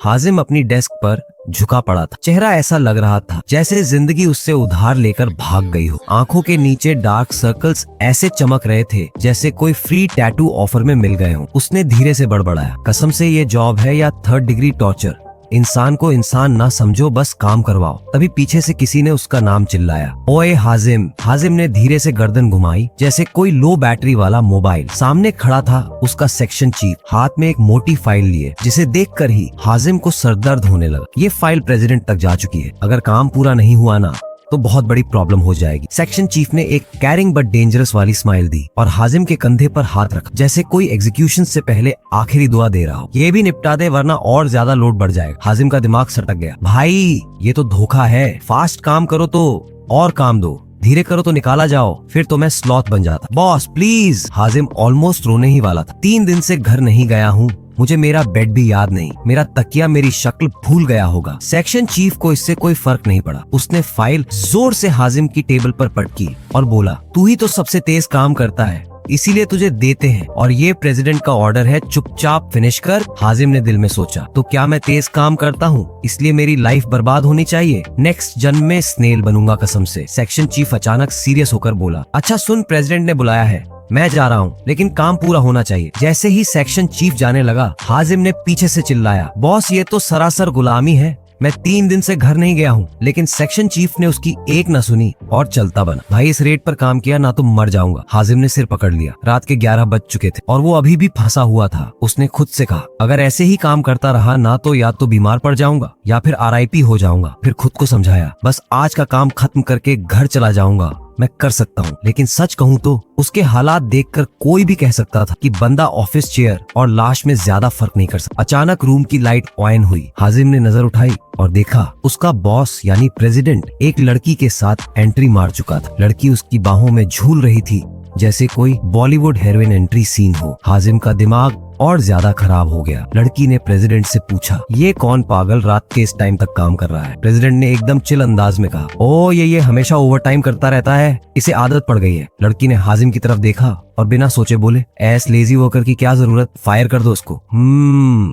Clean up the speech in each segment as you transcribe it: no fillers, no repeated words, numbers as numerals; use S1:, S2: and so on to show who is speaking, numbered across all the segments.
S1: हाजिम अपनी डेस्क पर झुका पड़ा था। चेहरा ऐसा लग रहा था जैसे जिंदगी उससे उधार लेकर भाग गई हो। आंखों के नीचे डार्क सर्कल्स ऐसे चमक रहे थे जैसे कोई फ्री टैटू ऑफर में मिल गए हो। उसने धीरे से बड़बड़ाया, कसम से ये जॉब है या 3rd डिग्री टॉर्चर। इंसान को इंसान ना समझो, बस काम करवाओ। तभी पीछे से किसी ने उसका नाम चिल्लाया, ओए हाजिम। हाजिम ने धीरे से गर्दन घुमाई जैसे कोई लो बैटरी वाला मोबाइल। सामने खड़ा था उसका सेक्शन चीफ, हाथ में एक मोटी फाइल लिए, जिसे देखकर ही हाजिम को सरदर्द होने लगा। ये फाइल प्रेसिडेंट तक जा चुकी है। अगर काम पूरा नहीं हुआ ना तो बहुत बड़ी प्रॉब्लम हो जाएगी। सेक्शन चीफ ने एक कैरिंग बट डेंजरस वाली स्माइल दी और हाजिम के कंधे पर हाथ रखा, जैसे कोई एग्जीक्यूशन से पहले आखिरी दुआ दे रहा हो। ये भी निपटा दे वरना और ज्यादा लोड बढ़ जाएगा। हाजिम का दिमाग सटक गया। भाई ये तो धोखा है। फास्ट काम करो तो और काम दो, धीरे करो तो निकाला जाओ, फिर तो मैं स्लॉथ बन जाता। Boss please. हाजिम ऑलमोस्ट रोने ही वाला था। 3 दिन से घर नहीं गया हूँ, मुझे मेरा बेड भी याद नहीं, मेरा तकिया मेरी शक्ल भूल गया होगा। सेक्शन चीफ को इससे कोई फर्क नहीं पड़ा। उसने फाइल जोर से हाजिम की टेबल पर पटकी और बोला, तू ही तो सबसे तेज काम करता है, इसीलिए तुझे देते हैं, और ये प्रेसिडेंट का ऑर्डर है, चुपचाप फिनिश कर। हाजिम ने दिल में सोचा, तो क्या मैं तेज काम करता हूँ इसलिए मेरी लाइफ बर्बाद होनी चाहिए? नेक्स्ट जन्म में स्नेल बनूंगा कसम से। सेक्शन चीफ अचानक सीरियस होकर बोला, अच्छा सुन, प्रेसिडेंट ने बुलाया है, मैं जा रहा हूँ, लेकिन काम पूरा होना चाहिए। जैसे ही सेक्शन चीफ जाने लगा, हाजिम ने पीछे से चिल्लाया, बॉस ये तो सरासर गुलामी है, मैं 3 दिन से घर नहीं गया हूँ। लेकिन सेक्शन चीफ ने उसकी एक न सुनी और चलता बना। भाई इस रेट पर काम किया ना तो मर जाऊंगा। हाजिम ने सिर पकड़ लिया। रात के 11 बज चुके थे और वो अभी भी फंसा हुआ था। उसने खुद से कहा, अगर ऐसे ही काम करता रहा ना तो या तो बीमार पड़ जाऊंगा या फिर RIP हो जाऊंगा। फिर खुद को समझाया, बस आज का काम खत्म करके घर चला जाऊंगा, मैं कर सकता हूँ। लेकिन सच कहूँ तो उसके हालात देखकर कोई भी कह सकता था कि बंदा ऑफिस चेयर और लाश में ज्यादा फर्क नहीं कर सकता। अचानक रूम की लाइट ऑन हुई। हाजिम ने नजर उठाई और देखा उसका बॉस यानी प्रेसिडेंट एक लड़की के साथ एंट्री मार चुका था। लड़की उसकी बाहों में झूल रही थी जैसे कोई बॉलीवुड हीरोइन एंट्री सीन हो। हाजिम का दिमाग और ज्यादा खराब हो गया। लड़की ने प्रेसिडेंट से पूछा, ये कौन पागल रात के इस टाइम तक काम कर रहा है? प्रेसिडेंट ने एकदम चिल अंदाज में कहा, ओ ये हमेशा ओवर टाइम करता रहता है, इसे आदत पड़ गई है। लड़की ने हाजिम की तरफ देखा और बिना सोचे बोले, ऐस लेजी वर्कर की क्या जरूरत, फायर कर दो उसको।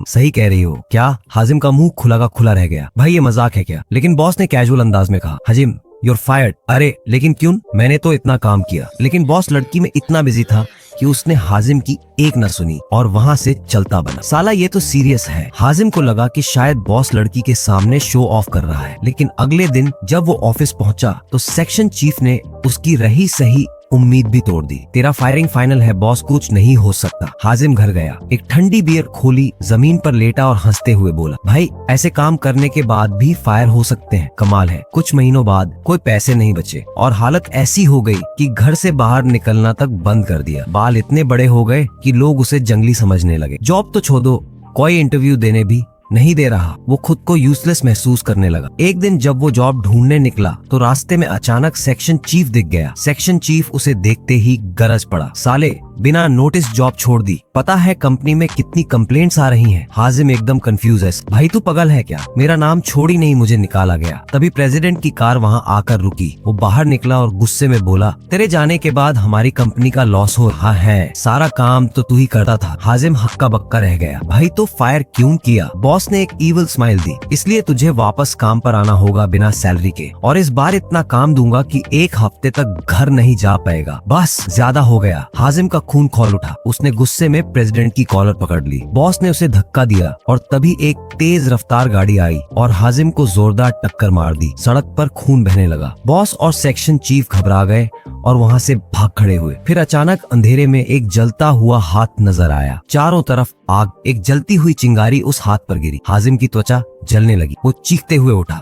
S1: सही कह रही हो। क्या? हाजिम का मुंह खुला का खुला रह गया। भाई ये मजाक है क्या? लेकिन बॉस ने कैजुअल अंदाज में कहा, हाजिम यूर फायर्ड। अरे लेकिन क्यों? मैंने तो इतना काम किया। लेकिन बॉस लड़की में इतना बिजी था कि उसने हाजिम की एक न सुनी और वहाँ से चलता बना। साला ये तो सीरियस है। हाजिम को लगा कि शायद बॉस लड़की के सामने शो ऑफ कर रहा है। लेकिन अगले दिन जब वो ऑफिस पहुंचा तो सेक्शन चीफ ने उसकी रही सही उम्मीद भी तोड़ दी। तेरा फायरिंग फाइनल है बॉस, कुछ नहीं हो सकता। हाजिम घर गया, एक ठंडी बियर खोली, जमीन पर लेटा और हंसते हुए बोला, भाई ऐसे काम करने के बाद भी फायर हो सकते हैं, कमाल है। कुछ महीनों बाद कोई पैसे नहीं बचे और हालत ऐसी हो गई कि घर से बाहर निकलना तक बंद कर दिया। बाल इतने बड़े हो गए कि लोग उसे जंगली समझने लगे। जॉब तो छोड़ो, कोई इंटरव्यू देने भी नहीं दे रहा। वो खुद को यूजलेस महसूस करने लगा। एक दिन जब वो जॉब ढूंढने निकला तो रास्ते में अचानक सेक्शन चीफ दिख गया। सेक्शन चीफ उसे देखते ही गरज पड़ा, साले बिना नोटिस जॉब छोड़ दी, पता है कंपनी में कितनी कंप्लेंट्स आ रही हैं। हाजिम एकदम कंफ्यूज है, भाई तू पागल है क्या? मेरा नाम छोड़ ही नहीं मुझे निकाला गया। तभी प्रेसिडेंट की कार वहाँ आकर रुकी। वो बाहर निकला और गुस्से में बोला, तेरे जाने के बाद हमारी कंपनी का लॉस हो रहा है, सारा काम तो तू ही करता था। हाजिम हक्का बक्का रह गया। भाई तो फायर क्यों किया? बॉस ने एक ईविल स्माइल दी, इसलिए तुझे वापस काम पर आना होगा बिना सैलरी के, और इस बार इतना काम दूंगा कि 1 हफ्ते तक घर नहीं जा पाएगा। बस ज्यादा हो गया। हाजिम का खून खौल उठा। उसने गुस्से में प्रेसिडेंट की कॉलर पकड़ ली। बॉस ने उसे धक्का दिया और तभी एक तेज रफ्तार गाड़ी आई और हाजिम को जोरदार टक्कर मार दी। सड़क पर खून बहने लगा। बॉस और सेक्शन चीफ घबरा गए और वहाँ से भाग खड़े हुए। फिर अचानक अंधेरे में एक जलता हुआ हाथ नजर आया। चारों तरफ आग। एक जलती हुई चिंगारी उस हाथ पर गिरी। हाजिम की त्वचा जलने लगी। वो चीखते हुए उठा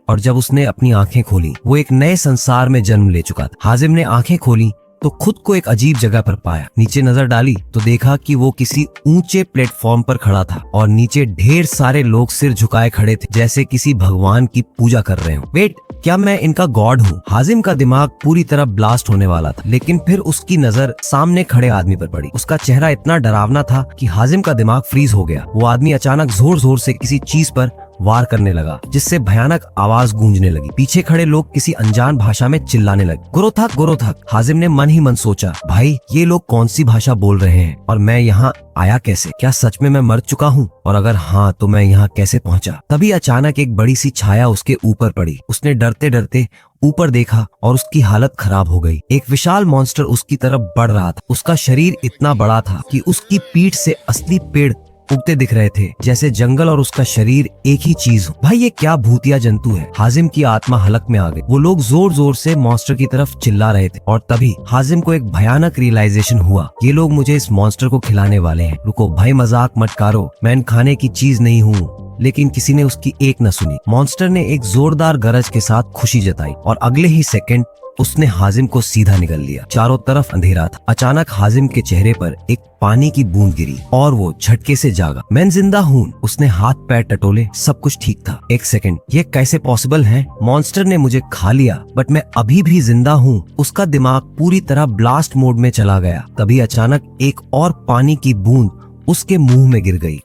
S1: और जब उसने अपनी आंखें खोली वो एक नए संसार में जन्म ले चुका था। हाजिम ने आंखें खोली तो खुद को एक अजीब जगह पर पाया। नीचे नजर डाली तो देखा कि वो किसी ऊंचे प्लेटफॉर्म पर खड़ा था और नीचे ढेर सारे लोग सिर झुकाए खड़े थे जैसे किसी भगवान की पूजा कर रहे हो। वेट, क्या मैं इनका गॉड हूँ? हाजिम का दिमाग पूरी तरह ब्लास्ट होने वाला था, लेकिन फिर उसकी नजर सामने खड़े आदमी पर पड़ी। उसका चेहरा इतना डरावना था कि हाजिम का दिमाग फ्रीज हो गया। वो आदमी अचानक जोर जोर से किसी चीज पर वार करने लगा, जिससे भयानक आवाज गूंजने लगी। पीछे खड़े लोग किसी अनजान भाषा में चिल्लाने लगे, गोरोथक गोरोथक। हाजिम ने मन ही मन सोचा, भाई ये लोग कौन सी भाषा बोल रहे हैं और मैं यहाँ आया कैसे? क्या सच में मैं मर चुका हूँ? और अगर हाँ तो मैं यहाँ कैसे पहुँचा? तभी अचानक एक बड़ी सी छाया उसके ऊपर पड़ी। उसने डरते डरते ऊपर देखा और उसकी हालत खराब हो गई। एक विशाल मॉन्स्टर उसकी तरफ बढ़ रहा था। उसका शरीर इतना बड़ा था कि उसकी पीठ से असली पेड़ उगते दिख रहे थे, जैसे जंगल और उसका शरीर एक ही चीज हो। भाई ये क्या भूतिया जंतु है? हाजिम की आत्मा हलक में आ गई। वो लोग जोर जोर से मॉन्स्टर की तरफ चिल्ला रहे थे और तभी हाजिम को एक भयानक रियलाइजेशन हुआ, ये लोग मुझे इस मॉन्स्टर को खिलाने वाले हैं। रुको भाई, मजाक मत करो, मैं खाने की चीज नहीं हूँ। लेकिन किसी ने उसकी एक न सुनी। मॉन्स्टर ने एक जोरदार गरज के साथ खुशी जताई और अगले ही सेकंड उसने हाजिम को सीधा निगल लिया। चारों तरफ अंधेरा था। अचानक हाजिम के चेहरे पर एक पानी की बूंद गिरी और वो झटके से जागा। मैं जिंदा हूँ। उसने हाथ पैर टटोले, सब कुछ ठीक था। एक सेकंड, ये कैसे पॉसिबल है? मॉन्स्टर ने मुझे खा लिया बट मैं अभी भी जिंदा हूँ। उसका दिमाग पूरी तरह ब्लास्ट मोड में चला गया। तभी अचानक एक और पानी की बूंद उसके मुंह में गिर गई।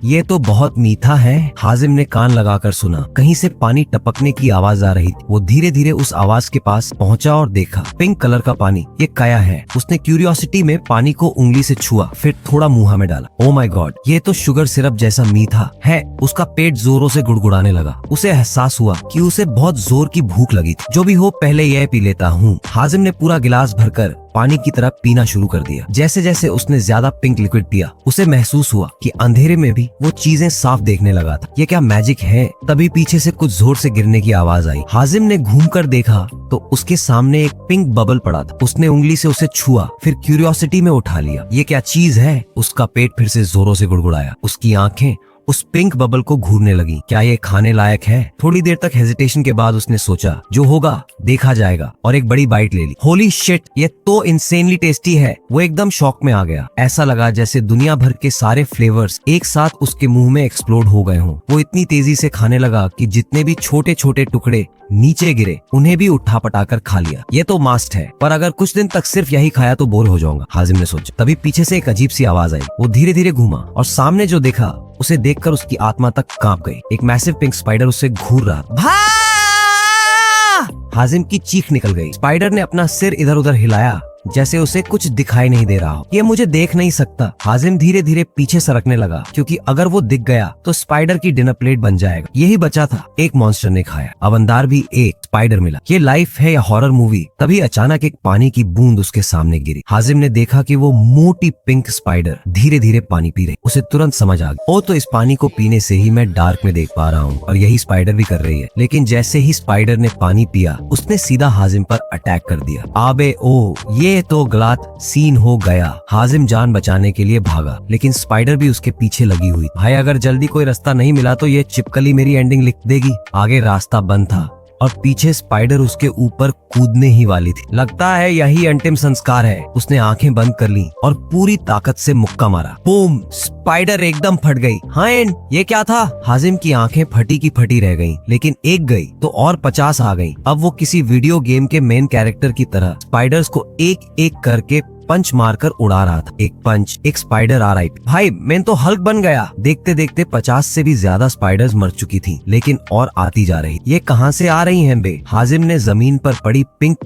S1: ये तो बहुत मीठा है। हाजिम ने कान लगाकर सुना। कहीं से पानी टपकने की आवाज आ रही थी। वो धीरे धीरे उस आवाज के पास पहुंचा और देखा, पिंक कलर का पानी। ये क्या है? उसने क्यूरियोसिटी में पानी को उंगली से छुआ, फिर थोड़ा मुंह में डाला। ओ माय गॉड, ये तो शुगर सिरप जैसा मीठा है। उसका पेट जोरों से गुड़गुड़ाने लगा। उसे एहसास हुआ कि उसे बहुत जोर की भूख लगी थी। जो भी हो, पहले यह पी लेता हूँ। हाजिम ने पूरा गिलास भरकर पानी की तरह पीना शुरू कर दिया। जैसे जैसे उसने ज्यादा पिंक लिक्विड पिया, उसे महसूस हुआ कि अंधेरे में भी वो चीजें साफ देखने लगा था। ये क्या मैजिक है? तभी पीछे से कुछ जोर से गिरने की आवाज आई। हाजिम ने घूमकर देखा तो उसके सामने एक पिंक बबल पड़ा था। उसने उंगली से उसे छुआ, फिर क्यूरियोसिटी में उठा लिया। ये क्या चीज है? उसका पेट फिर से जोरों से गुड़गुड़ाया। उसकी आंखें उस पिंक बबल को घूरने लगी। क्या ये खाने लायक है? थोड़ी देर तक हेजिटेशन के बाद उसने सोचा, जो होगा देखा जाएगा, और एक बड़ी बाइट ले ली। होली शिट, ये तो इंसेनली टेस्टी है। वो एकदम शॉक में आ गया। ऐसा लगा जैसे दुनिया भर के सारे फ्लेवर्स एक साथ उसके मुंह में एक्सप्लोड हो गए हों। वो इतनी तेजी से खाने लगा कि जितने भी छोटे छोटे टुकड़े नीचे गिरे उन्हें भी उठा पटाकर खा लिया। ये तो मास्ट है, पर अगर कुछ दिन तक सिर्फ यही खाया तो बोर हो जाऊंगा, हाजिम ने सोचा। तभी पीछे से एक अजीब सी आवाज आई। वो धीरे धीरे घूमा और सामने जो देखा उसे देखकर उसकी आत्मा तक कांप गई। एक मैसिव पिंक स्पाइडर उसे घूर रहा। हाजिम की चीख निकल गई। स्पाइडर ने अपना सिर इधर उधर हिलाया जैसे उसे कुछ दिखाई नहीं दे रहा हो। ये मुझे देख नहीं सकता। हाजिम धीरे धीरे पीछे सरकने लगा, क्योंकि अगर वो दिख गया तो स्पाइडर की डिनर प्लेट बन जाएगा। यही बचा था। एक मॉन्स्टर ने खाया। अब अंदर भी एक स्पाइडर मिला। ये लाइफ है या हॉरर मूवी? तभी अचानक एक पानी की बूंद उसके सामने गिरी। हाजिम ने देखा कि वो मोटी पिंक स्पाइडर धीरे धीरे पानी पी रही। उसे तुरंत समझ आ गया, ओ तो इस पानी को पीने से ही मैं डार्क में देख पा रहा हूँ, और यही स्पाइडर भी कर रही है। लेकिन जैसे ही स्पाइडर ने पानी पिया, उसने सीधा हाजिम पर अटैक कर दिया। आबे ओ, ये तो गलत सीन हो गया। हाजिम जान बचाने के लिए भागा, लेकिन स्पाइडर भी उसके पीछे लगी हुई। भाई अगर जल्दी कोई रास्ता नहीं मिला तो ये चिपकली मेरी एंडिंग लिख देगी। आगे रास्ता बंद था और पीछे स्पाइडर उसके ऊपर कूदने ही वाली थी। लगता है यही अंतिम संस्कार है। उसने आंखें बंद कर ली और पूरी ताकत से मुक्का मारा। बूम! स्पाइडर एकदम फट गई। हाँ, ये क्या था? हाजिम की आंखें फटी की फटी रह गईं, लेकिन एक गई तो और 50 आ गईं। अब वो किसी वीडियो गेम के मेन कैरेक्टर की तरह स्पाइडर्स को एक एक करके पंच मारकर उड़ा रहा था। एक पंच, एक स्पाइडर RIP। भाई मैं तो हल्क बन गया। देखते देखते 50 से भी ज्यादा स्पाइडर्स मर चुकी थी, लेकिन और आती जा रही। ये कहां से आ रही हैं बे? हाजिम ने जमीन पर पड़ी पिंक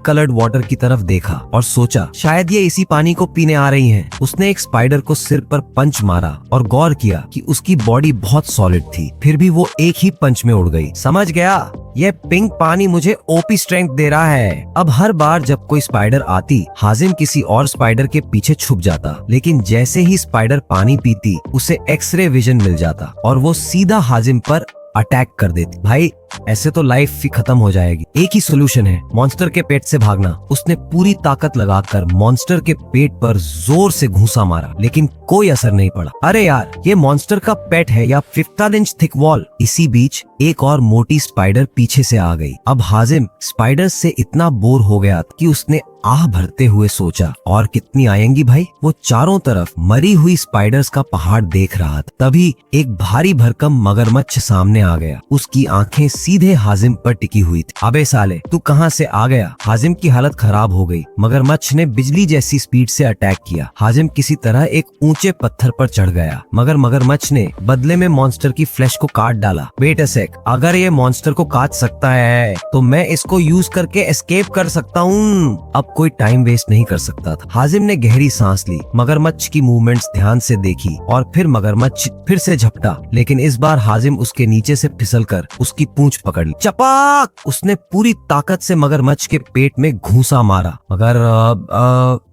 S1: कलर्ड वाटर की तरफ देखा और सोचा, शायद ये इसी पानी को पीने आ रही हैं। उसने एक स्पाइडर को सिर पर पंच मारा और गौर किया कि उसकी बॉडी बहुत सॉलिड थी, फिर भी वो एक ही पंच में उड़ गई। समझ गया, ये पिंक पानी मुझे ओपी स्ट्रेंथ दे रहा है। अब हर बार जब कोई स्पाइडर आती, हाजिम किसी और स्पाइडर के पीछे छुप जाता, लेकिन जैसे ही स्पाइडर पानी पीती, उसे एक्सरे विजन मिल जाता और वो सीधा हाजिम पर अटैक कर देती। भाई ऐसे तो लाइफ ही खत्म हो जाएगी। एक ही सोल्यूशन है, मॉन्स्टर के पेट से भागना। उसने पूरी ताकत लगाकर मॉन्स्टर के पेट पर जोर से घूंसा मारा, लेकिन कोई असर नहीं पड़ा। अरे यार, ये मॉन्स्टर का पेट है या 15 इंच थिक वॉल? इसी बीच एक और मोटी स्पाइडर पीछे से आ गई। अब हाजिम स्पाइडर से इतना बोर हो गया कि उसने आह भरते हुए सोचा, और कितनी आएंगी भाई? वो चारों तरफ मरी हुई स्पाइडर्स का पहाड़ देख रहा था। तभी एक भारी भरकम मगरमच्छ सामने आ गया। उसकी आंखें सीधे हाजिम पर टिकी हुई थी। अबे साले तू कहाँ से आ गया? हाजिम की हालत खराब हो गई। मगरमच्छ ने बिजली जैसी स्पीड से अटैक किया। हाजिम किसी तरह एक ऊंचे पत्थर पर चढ़ गया, मगर मगरमच्छ ने बदले में मॉन्स्टर की फ्लैश को काट डाला। वेट अ सेक, अगर ये मॉन्स्टर को काट सकता है तो मैं इसको यूज करके एस्केप कर सकता हूँ। अब कोई टाइम वेस्ट नहीं कर सकता था। हाजिम ने गहरी सांस ली, मगरमच्छ की मूवमेंट्स ध्यान से देखी और फिर मगरमच्छ फिर से झपटा, लेकिन इस बार हाजिम उसके नीचे से फिसलकर उसकी पूंछ पकड़ ली। चपाक! उसने पूरी ताकत से मगरमच्छ के पेट में घूंसा मारा, मगर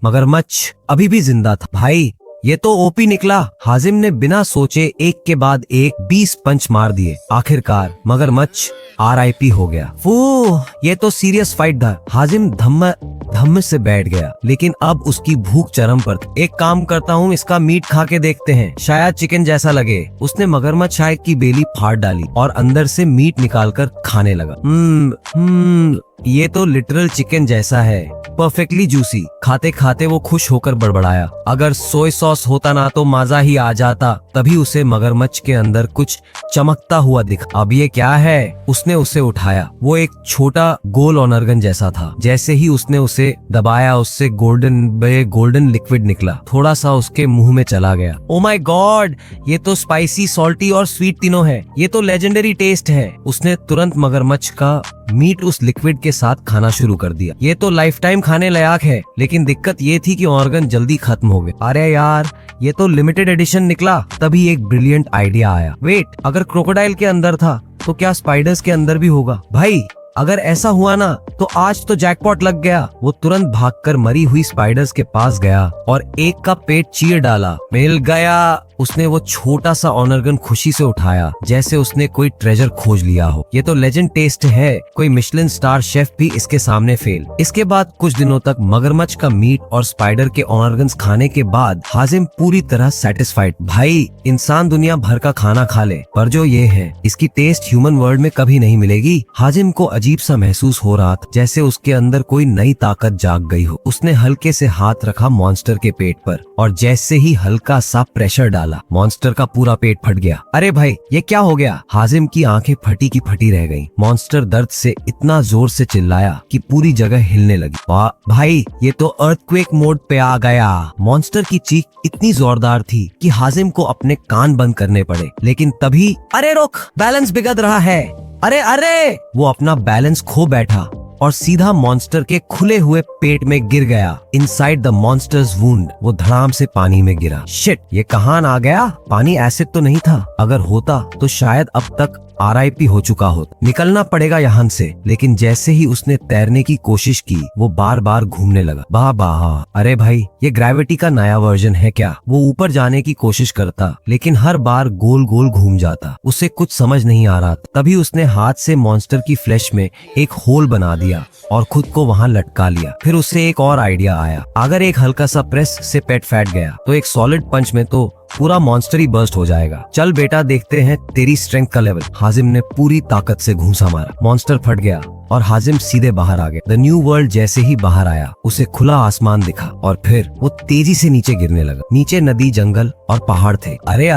S1: मगरमच्छ अभी भी जिंदा था। भाई ये तो ओपी निकला। हाजिम ने बिना सोचे एक के बाद एक 20 पंच मार दिए। आखिरकार मगरमच्छ RIP हो गया। ये तो सीरियस फाइट था। हाजिम धम्म से बैठ गया, लेकिन अब उसकी भूख चरम पर थी। एक काम करता हूँ, इसका मीट खा के देखते हैं, शायद चिकन जैसा लगे। उसने मगरमच्छ शायद की बेली फाड़ डाली और अंदर से मीट निकालकर खाने लगा। ये तो लिटरल चिकन जैसा है, परफेक्टली जूसी। खाते खाते वो खुश होकर बड़बड़ाया, अगर सोया सॉस होता ना तो मजा ही आ जाता। तभी उसे मगरमच्छ के अंदर कुछ चमकता हुआ दिखा। अब ये क्या है? उसने उसे उठाया। वो एक छोटा गोल ऑनर्गन जैसा था। जैसे ही उसने उसे दबाया, उससे गोल्डन लिक्विड निकला, थोड़ा सा उसके मुंह में चला गया। ओ माय गॉड, ये तो स्पाइसी, सॉल्टी और स्वीट तीनों है। ये तो लेजेंडरी टेस्ट है। उसने तुरंत मगरमच्छ का मीट उस लिक्विड के साथ खाना शुरू कर दिया। ये तो लाइफ टाइम खाने लायक है, लेकिन दिक्कत ये थी कि ऑर्गन जल्दी खत्म हो गए। अरे यार, ये तो लिमिटेड एडिशन निकला। तभी एक ब्रिलियंट आइडिया आया। वेट, अगर क्रोकोडाइल के अंदर था तो क्या स्पाइडर्स के अंदर भी होगा? भाई अगर ऐसा हुआ ना तो आज तो जैकपॉट लग गया। वो तुरंत भागकर मरी हुई स्पाइडर्स के पास गया और एक का पेट चीर डाला। मिल गया। उसने वो छोटा सा ऑनर्गन खुशी से उठाया, जैसे उसने कोई ट्रेजर खोज लिया हो। ये तो लेजेंड टेस्ट है, कोई मिशेलिन स्टार शेफ भी इसके सामने फेल। इसके बाद कुछ दिनों तक मगरमच्छ का मीट और स्पाइडर के ऑनर्गन्स खाने के बाद हाजिम पूरी तरह सेटिस्फाइड। भाई इंसान दुनिया भर का खाना खा ले, पर जो ये है, इसकी टेस्ट ह्यूमन वर्ल्ड में कभी नहीं मिलेगी। हाजिम को अजीब सा महसूस हो रहा था, जैसे उसके अंदर कोई नई ताकत जाग गई हो। उसने हल्के से हाथ रखा मॉन्स्टर के पेट पर और जैसे ही हल्का सा प्रेशर डाला, मॉन्स्टर का पूरा पेट फट गया। अरे भाई ये क्या हो गया? हाजिम की आंखें फटी की फटी रह गईं। मॉन्स्टर दर्द से इतना जोर से चिल्लाया कि पूरी जगह हिलने लगी। भाई ये तो अर्थक्वेक मोड पे आ गया। मॉन्स्टर की चीख इतनी जोरदार थी कि हाजिम को अपने कान बंद करने पड़े। लेकिन तभी, अरे रुक, बैलेंस बिगड़ रहा है। अरे वो अपना बैलेंस खो बैठा और सीधा मॉन्स्टर के खुले हुए पेट में गिर गया। इनसाइड द मॉन्स्टर्स वुंड वो धड़ाम से पानी में गिरा। शिट, ये कहां आ गया? पानी एसिड तो नहीं था। अगर होता तो शायद अब तक RIP हो चुका होता। निकलना पड़ेगा यहाँ से। लेकिन जैसे ही उसने तैरने की कोशिश की, वो बार बार घूमने लगा। बाह, अरे भाई ये ग्रेविटी का नया वर्जन है क्या? वो ऊपर जाने की कोशिश करता, लेकिन हर बार गोल गोल घूम जाता। उसे कुछ समझ नहीं आ रहा था। तभी उसने हाथ से मॉन्स्टर की फ्लैश में एक होल बना दिया और खुद को वहाँ लटका लिया। फिर उससे एक और आइडिया आया, अगर एक हल्का सा प्रेस से पेट फैट गया तो एक सॉलिड पंच में तो पूरा मॉन्स्टर ही बर्स्ट हो जाएगा। चल बेटा, देखते हैं तेरी स्ट्रेंथ का लेवल। हाजिम ने पूरी ताकत से घूंसा मारा। मॉन्स्टर फट गया और हाजिम सीधे बाहर आ गया। द न्यू वर्ल्ड जैसे ही बाहर आया, उसे खुला आसमान दिखा और फिर वो तेजी से नीचे गिरने लगा। नीचे नदी, जंगल और पहाड़ थे। अरे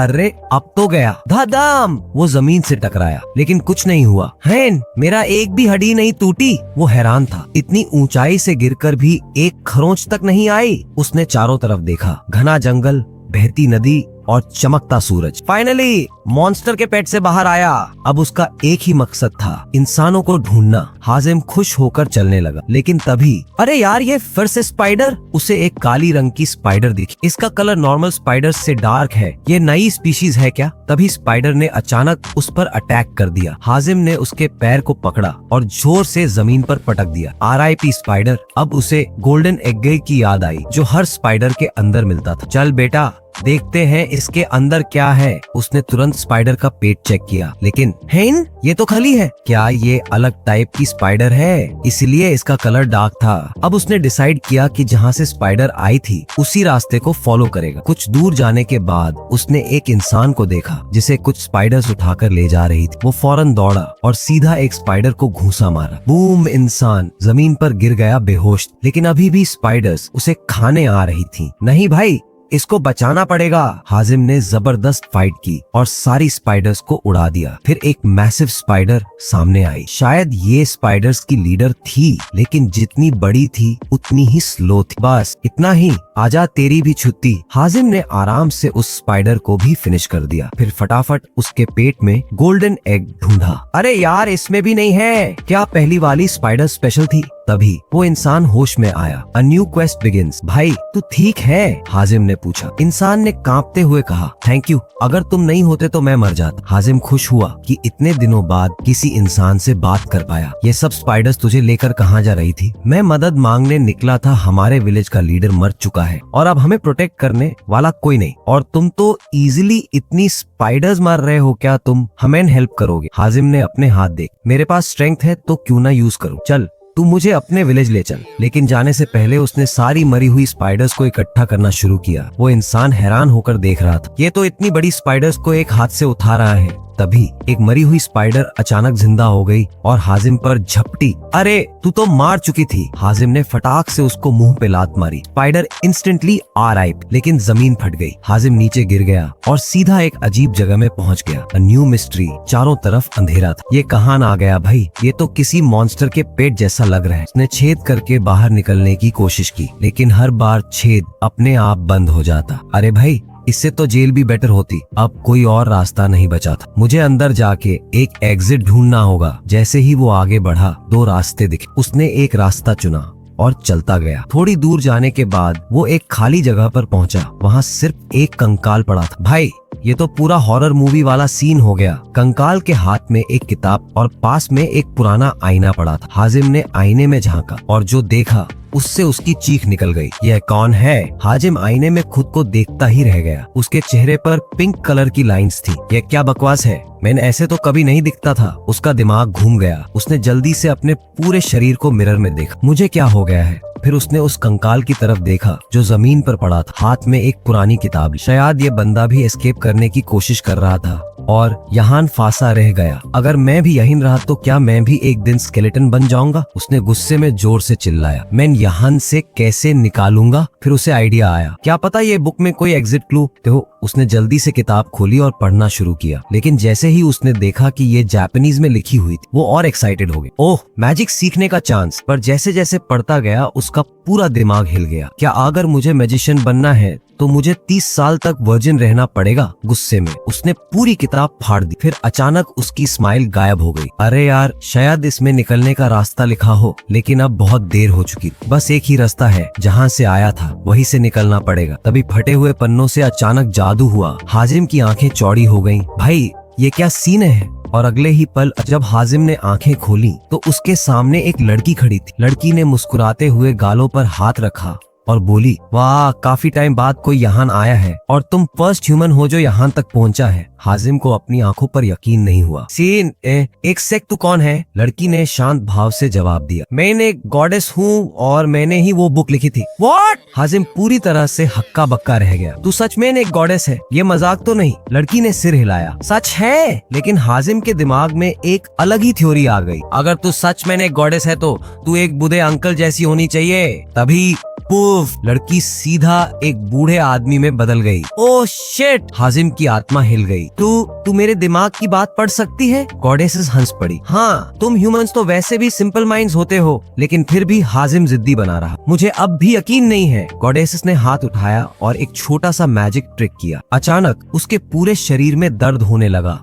S1: अब तो गया। धड़ाम! वो जमीन से टकराया, लेकिन कुछ नहीं हुआ। हैन, मेरा एक भी हड्डी नहीं टूटी। वो हैरान था, इतनी ऊंचाई से गिरकर भी एक खरोंच तक नहीं आई। उसने चारों तरफ देखा, घना जंगल, बहती नदी और चमकता सूरज। फाइनली मॉन्स्टर के पेट से बाहर आया। अब उसका एक ही मकसद था, इंसानों को ढूंढना। हाजिम खुश होकर चलने लगा, लेकिन तभी, अरे यार ये फिर से स्पाइडर। उसे एक काली रंग की स्पाइडर दिखी। इसका कलर नॉर्मल स्पाइडर से डार्क है। ये नई स्पीशीज है क्या? तभी स्पाइडर ने अचानक उस पर अटैक कर दिया। हाजिम ने उसके पैर को पकड़ा और जोर से जमीन पर पटक दिया। RIP spider. अब उसे गोल्डन एग की याद आई, जो हर स्पाइडर के अंदर मिलता था। चल बेटा, देखते हैं इसके अंदर क्या है। उसने तुरंत स्पाइडर का पेट चेक किया, लेकिन हेन, ये तो खाली है। क्या ये अलग टाइप की स्पाइडर है, इसलिए इसका कलर डार्क था? अब उसने डिसाइड किया कि जहाँ से स्पाइडर आई थी उसी रास्ते को फॉलो करेगा। कुछ दूर जाने के बाद उसने एक इंसान को देखा, जिसे कुछ स्पाइडर्स उठाकर ले जा रही थी। वो फौरन दौड़ा और सीधा एक स्पाइडर को घूंसा मारा। बूम! इंसान जमीन पर गिर गया बेहोश। लेकिन अभी भी स्पाइडर्स उसे खाने आ रही थी। नहीं भाई, इसको बचाना पड़ेगा। हाजिम ने जबरदस्त फाइट की और सारी स्पाइडर्स को उड़ा दिया। फिर एक मैसिव स्पाइडर सामने आई। शायद ये स्पाइडर्स की लीडर थी, लेकिन जितनी बड़ी थी उतनी ही स्लो थी। बस इतना ही, आजा तेरी भी छुट्टी। हाजिम ने आराम से उस स्पाइडर को भी फिनिश कर दिया। फिर फटाफट उसके पेट में गोल्डन एग ढूंढा। अरे यार, इसमें भी नहीं है। क्या पहली वाली स्पाइडर स्पेशल थी? तभी वो इंसान होश में आया। A new quest begins. भाई तू ठीक है? हाजिम ने पूछा। इंसान ने कांपते हुए कहा, थैंक यू, अगर तुम नहीं होते तो मैं मर जाता। हाजिम खुश हुआ कि इतने दिनों बाद किसी इंसान से बात कर पाया। ये सब स्पाइडर्स तुझे लेकर कहाँ जा रही थी? मैं मदद मांगने निकला था। हमारे विलेज का लीडर मर चुका है और अब हमें प्रोटेक्ट करने वाला कोई नहीं, और तुम तो इजीली इतनी स्पाइडर्स मार रहे हो, क्या तुम हमें हेल्प करोगे? हाजिम ने अपने हाथ देख, मेरे पास स्ट्रेंथ है तो क्यों ना यूज करूं, चल तू मुझे अपने विलेज ले चल। लेकिन जाने से पहले उसने सारी मरी हुई स्पाइडर्स को इकट्ठा करना शुरू किया। वो इंसान हैरान होकर देख रहा था। ये तो इतनी बड़ी स्पाइडर्स को एक हाथ से उठा रहा है। तभी एक मरी हुई स्पाइडर अचानक जिंदा हो गई और हाजिम पर झपटी। अरे तू तो मार चुकी थी। हाजिम ने फटाक से उसको मुंह पे लात मारी। स्पाइडर इंस्टेंटली आराइप, लेकिन जमीन फट गई। हाजिम नीचे गिर गया और सीधा एक अजीब जगह में पहुंच गया। A new mystery. चारों तरफ अंधेरा था। ये कहाँ आ गया भाई? ये तो किसी मॉन्स्टर के पेट जैसा लग रहा है। उसने छेद करके बाहर निकलने की कोशिश की, लेकिन हर बार छेद अपने आप बंद हो जाता। अरे भाई, इससे तो जेल भी बेटर होती। अब कोई और रास्ता नहीं बचा था। मुझे अंदर जाके एक एग्जिट ढूंढना होगा। जैसे ही वो आगे बढ़ा, दो रास्ते दिखे। उसने एक रास्ता चुना और चलता गया। थोड़ी दूर जाने के बाद वो एक खाली जगह पर पहुंचा। वहाँ सिर्फ एक कंकाल पड़ा था। भाई, ये तो पूरा हॉरर मूवी वाला सीन हो गया। कंकाल के हाथ में एक किताब और पास में एक पुराना आईना पड़ा था। हाजिम ने आईने में झांका और जो देखा उससे उसकी चीख निकल गई। यह कौन है? हाजिम आईने में खुद को देखता ही रह गया। उसके चेहरे पर पिंक कलर की लाइंस थी। यह क्या बकवास है? मैंने ऐसे तो कभी नहीं दिखता था। उसका दिमाग घूम गया। उसने जल्दी से अपने पूरे शरीर को मिरर में देखा। मुझे क्या हो गया है? फिर उसने उस कंकाल की तरफ देखा जो जमीन पर पड़ा था। हाथ में एक पुरानी किताब। शायद ये बंदा भी एस्केप करने की कोशिश कर रहा था और यहाँ फांसा रह गया। अगर मैं भी यहीं रहा तो क्या मैं भी एक दिन स्केलेटन बन जाऊंगा? उसने गुस्से में जोर से चिल्लाया। मैं यहाँ से कैसे निकालूंगा? फिर उसे आइडिया आया, क्या पता ये बुक में कोई एग्जिट क्लू तो। उसने जल्दी से किताब खोली और पढ़ना शुरू किया। लेकिन जैसे ही उसने देखा कि ये जापानीज में लिखी हुई थी, वो और एक्साइटेड हो गई। ओह, मैजिक सीखने का चांस। पर जैसे जैसे पढ़ता गया उसका पूरा दिमाग हिल गया। क्या अगर मुझे मैजिशियन बनना है तो मुझे 30 साल तक वर्जिन रहना पड़ेगा? गुस्से में उसने पूरी किताब फाड़ दी। फिर अचानक उसकी स्माइल गायब हो गई। अरे यार, शायद इसमें निकलने का रास्ता लिखा हो, लेकिन अब बहुत देर हो चुकी। बस एक ही रास्ता है, जहाँ से आया था वहीं से निकलना पड़ेगा। तभी फटे हुए पन्नों से अचानक जादू हुआ। हाजिम की आंखें चौड़ी हो गईं। भाई, ये क्या सीन है? और अगले ही पल जब हाजिम ने आंखें खोली तो उसके सामने एक लड़की खड़ी थी। लड़की ने मुस्कुराते हुए गालों पर हाथ रखा और बोली, वाह, काफी टाइम बाद कोई यहाँ आया है और तुम फर्स्ट ह्यूमन हो जो यहाँ तक पहुँचा है। हाजिम को अपनी आंखों पर यकीन नहीं हुआ। सीन एक सेक, तू कौन है? लड़की ने शांत भाव से जवाब दिया, मैं एक गॉडेस हूँ और मैंने ही वो बुक लिखी थी। व्हाट? हाजिम पूरी तरह से हक्का बक्का रह गया। तू सच में एक गॉडेस है? ये मजाक तो नहीं? लड़की ने सिर हिलाया। सच है, लेकिन हाजिम के दिमाग में एक अलग ही थ्योरी आ गई। अगर तू सच में एक गॉडेस है तो तू एक बूढ़े अंकल जैसी होनी चाहिए। तभी पुफ, लड़की सीधा एक बूढ़े आदमी में बदल गई। Oh shit! हाजिम की आत्मा हिल गई। तू मेरे दिमाग की बात पढ़ सकती है? गॉडेसेस हंस पड़ी। हाँ, तुम ह्यूमंस तो वैसे भी सिंपल माइंड्स होते हो। लेकिन फिर भी हाजिम जिद्दी बना रहा। मुझे अब भी यकीन नहीं है। गॉडेसेस ने हाथ उठाया और एक छोटा सा मैजिक ट्रिक किया। अचानक उसके पूरे शरीर में दर्द होने लगा।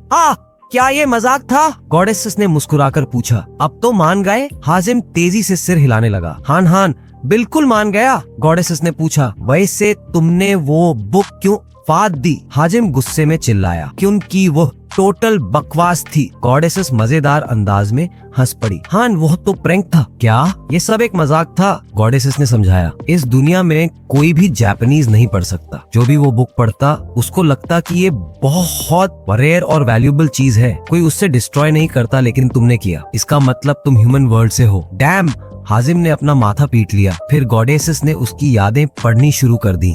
S1: क्या ये मजाक था? गॉडेसेस ने मुस्कुराकर पूछा। अब तो मान गए? हाजिम तेजी से सिर हिलाने लगा। हान, बिल्कुल मान गया। गॉडेसेस ने पूछा, वैसे तुमने वो बुक क्यों फाड़ दी? हाजिम गुस्से में चिल्लाया, क्योंकि वो टोटल बकवास थी। गॉडेसेस मजेदार अंदाज में हंस पड़ी। हाँ, वो तो प्रैंक था। क्या ये सब एक मजाक था? गॉडेसेस ने समझाया, इस दुनिया में कोई भी जापानीज नहीं पढ़ सकता। जो भी वो बुक पढ़ता उसको लगता कि ये बहुत रेयर और वैल्यूएबल चीज है। कोई उससे डिस्ट्रॉय नहीं करता, लेकिन तुमने किया। इसका मतलब तुम ह्यूमन वर्ल्ड से हो। डैम! हाजिम ने अपना माथा पीट लिया। फिर गॉडेसेस ने उसकी यादें पढ़नी शुरू कर दी।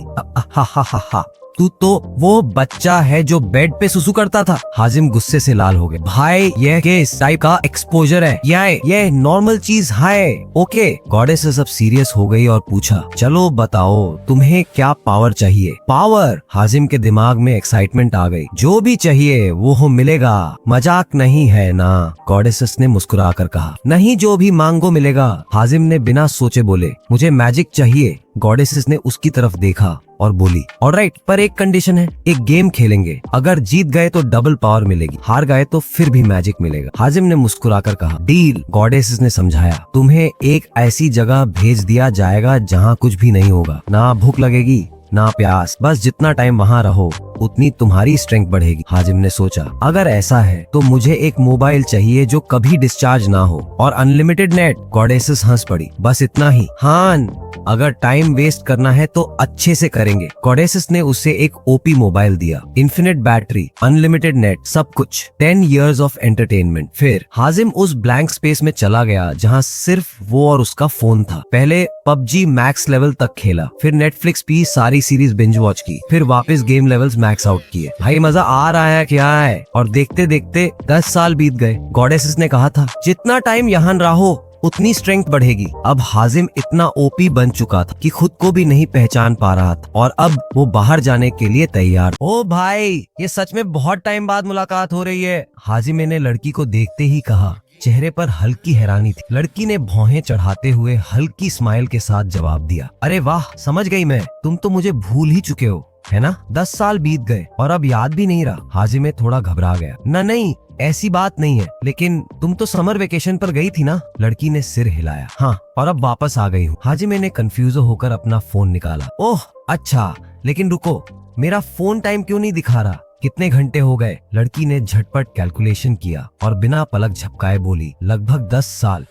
S1: तू तो वो बच्चा है जो बेड पे सुसु करता था। हाजिम गुस्से से लाल हो गए। भाई ये केस टाइप का एक्सपोजर है, ये नॉर्मल चीज है। ओके। गॉडेस अब सीरियस हो गई और पूछा, चलो बताओ तुम्हें क्या पावर चाहिए? पावर? हाजिम के दिमाग में एक्साइटमेंट आ गई। जो भी चाहिए वो मिलेगा, मजाक नहीं है ना? गॉडेसेस ने मुस्कुरा कर कहा। नहीं, जो भी मांगो मिलेगा। हाजिम ने बिना सोचे बोले, मुझे मैजिक चाहिए। गॉडेसेस ने उसकी तरफ देखा और बोली, ऑलराइट, पर एक कंडीशन है, एक गेम खेलेंगे, अगर जीत गए तो डबल पावर मिलेगी, हार गए तो फिर भी मैजिक मिलेगा। हाजिम ने मुस्कुराकर कहा, डील। गॉडेसेस ने समझाया, तुम्हें एक ऐसी जगह भेज दिया जाएगा जहाँ कुछ भी नहीं होगा, ना भूख लगेगी ना प्यास, बस जितना टाइम वहाँ रहो उतनी तुम्हारी स्ट्रेंथ बढ़ेगी। हाजिम ने सोचा, अगर ऐसा है तो मुझे एक मोबाइल चाहिए जो कभी डिस्चार्ज ना हो और अनलिमिटेड नेट। गॉडेसेस हंस पड़ी, बस इतना ही? हाँ, अगर टाइम वेस्ट करना है तो अच्छे से करेंगे। गॉडेसेस ने उसे एक ओपी मोबाइल दिया, इन्फिनिट बैटरी, अनलिमिटेड नेट, सब कुछ, 10 years ऑफ एंटरटेनमेंट। फिर हाजिम उस ब्लैंक स्पेस में चला गया जहाँ सिर्फ वो और उसका फोन था। पहले पबजी मैक्स लेवल तक खेला, फिर नेटफ्लिक्स की सारी सीरीज बिंज वॉच की, फिर वापस गेम लेवल्स मैक्स आउट किए। भाई मजा आ रहा है क्या है? और देखते देखते 10 साल बीत गए। गॉडेसेस ने कहा था, जितना टाइम यहाँ रहो उतनी स्ट्रेंथ बढ़ेगी। अब हाजिम इतना ओपी बन चुका था कि खुद को भी नहीं पहचान पा रहा था और अब वो बाहर जाने के लिए तैयार। ओ भाई, ये सच में बहुत टाइम बाद मुलाकात हो रही है। हाजिम ने लड़की को देखते ही कहा। चेहरे पर हल्की हैरानी थी। लड़की ने भौहें चढ़ाते हुए हल्की स्माइल के साथ जवाब दिया, अरे वाह, समझ गई मैं, तुम तो मुझे भूल ही चुके हो, है ना? 10 साल बीत गए और अब याद भी नहीं रहा। हाजिम थोड़ा घबरा गया। नहीं, ऐसी बात नहीं है, लेकिन तुम तो समर वेकेशन पर गई थी ना? लड़की ने सिर हिलाया। हाँ, और अब वापस आ गई हूँ। हाजिम ने कंफ्यूज होकर अपना फोन निकाला। ओह अच्छा, लेकिन रुको, मेरा फोन टाइम क्यों नहीं दिखा रहा? कितने घंटे हो गए? लड़की ने झटपट कैलकुलेशन किया और बिना पलक झपकाए बोली, लगभग 10 साल।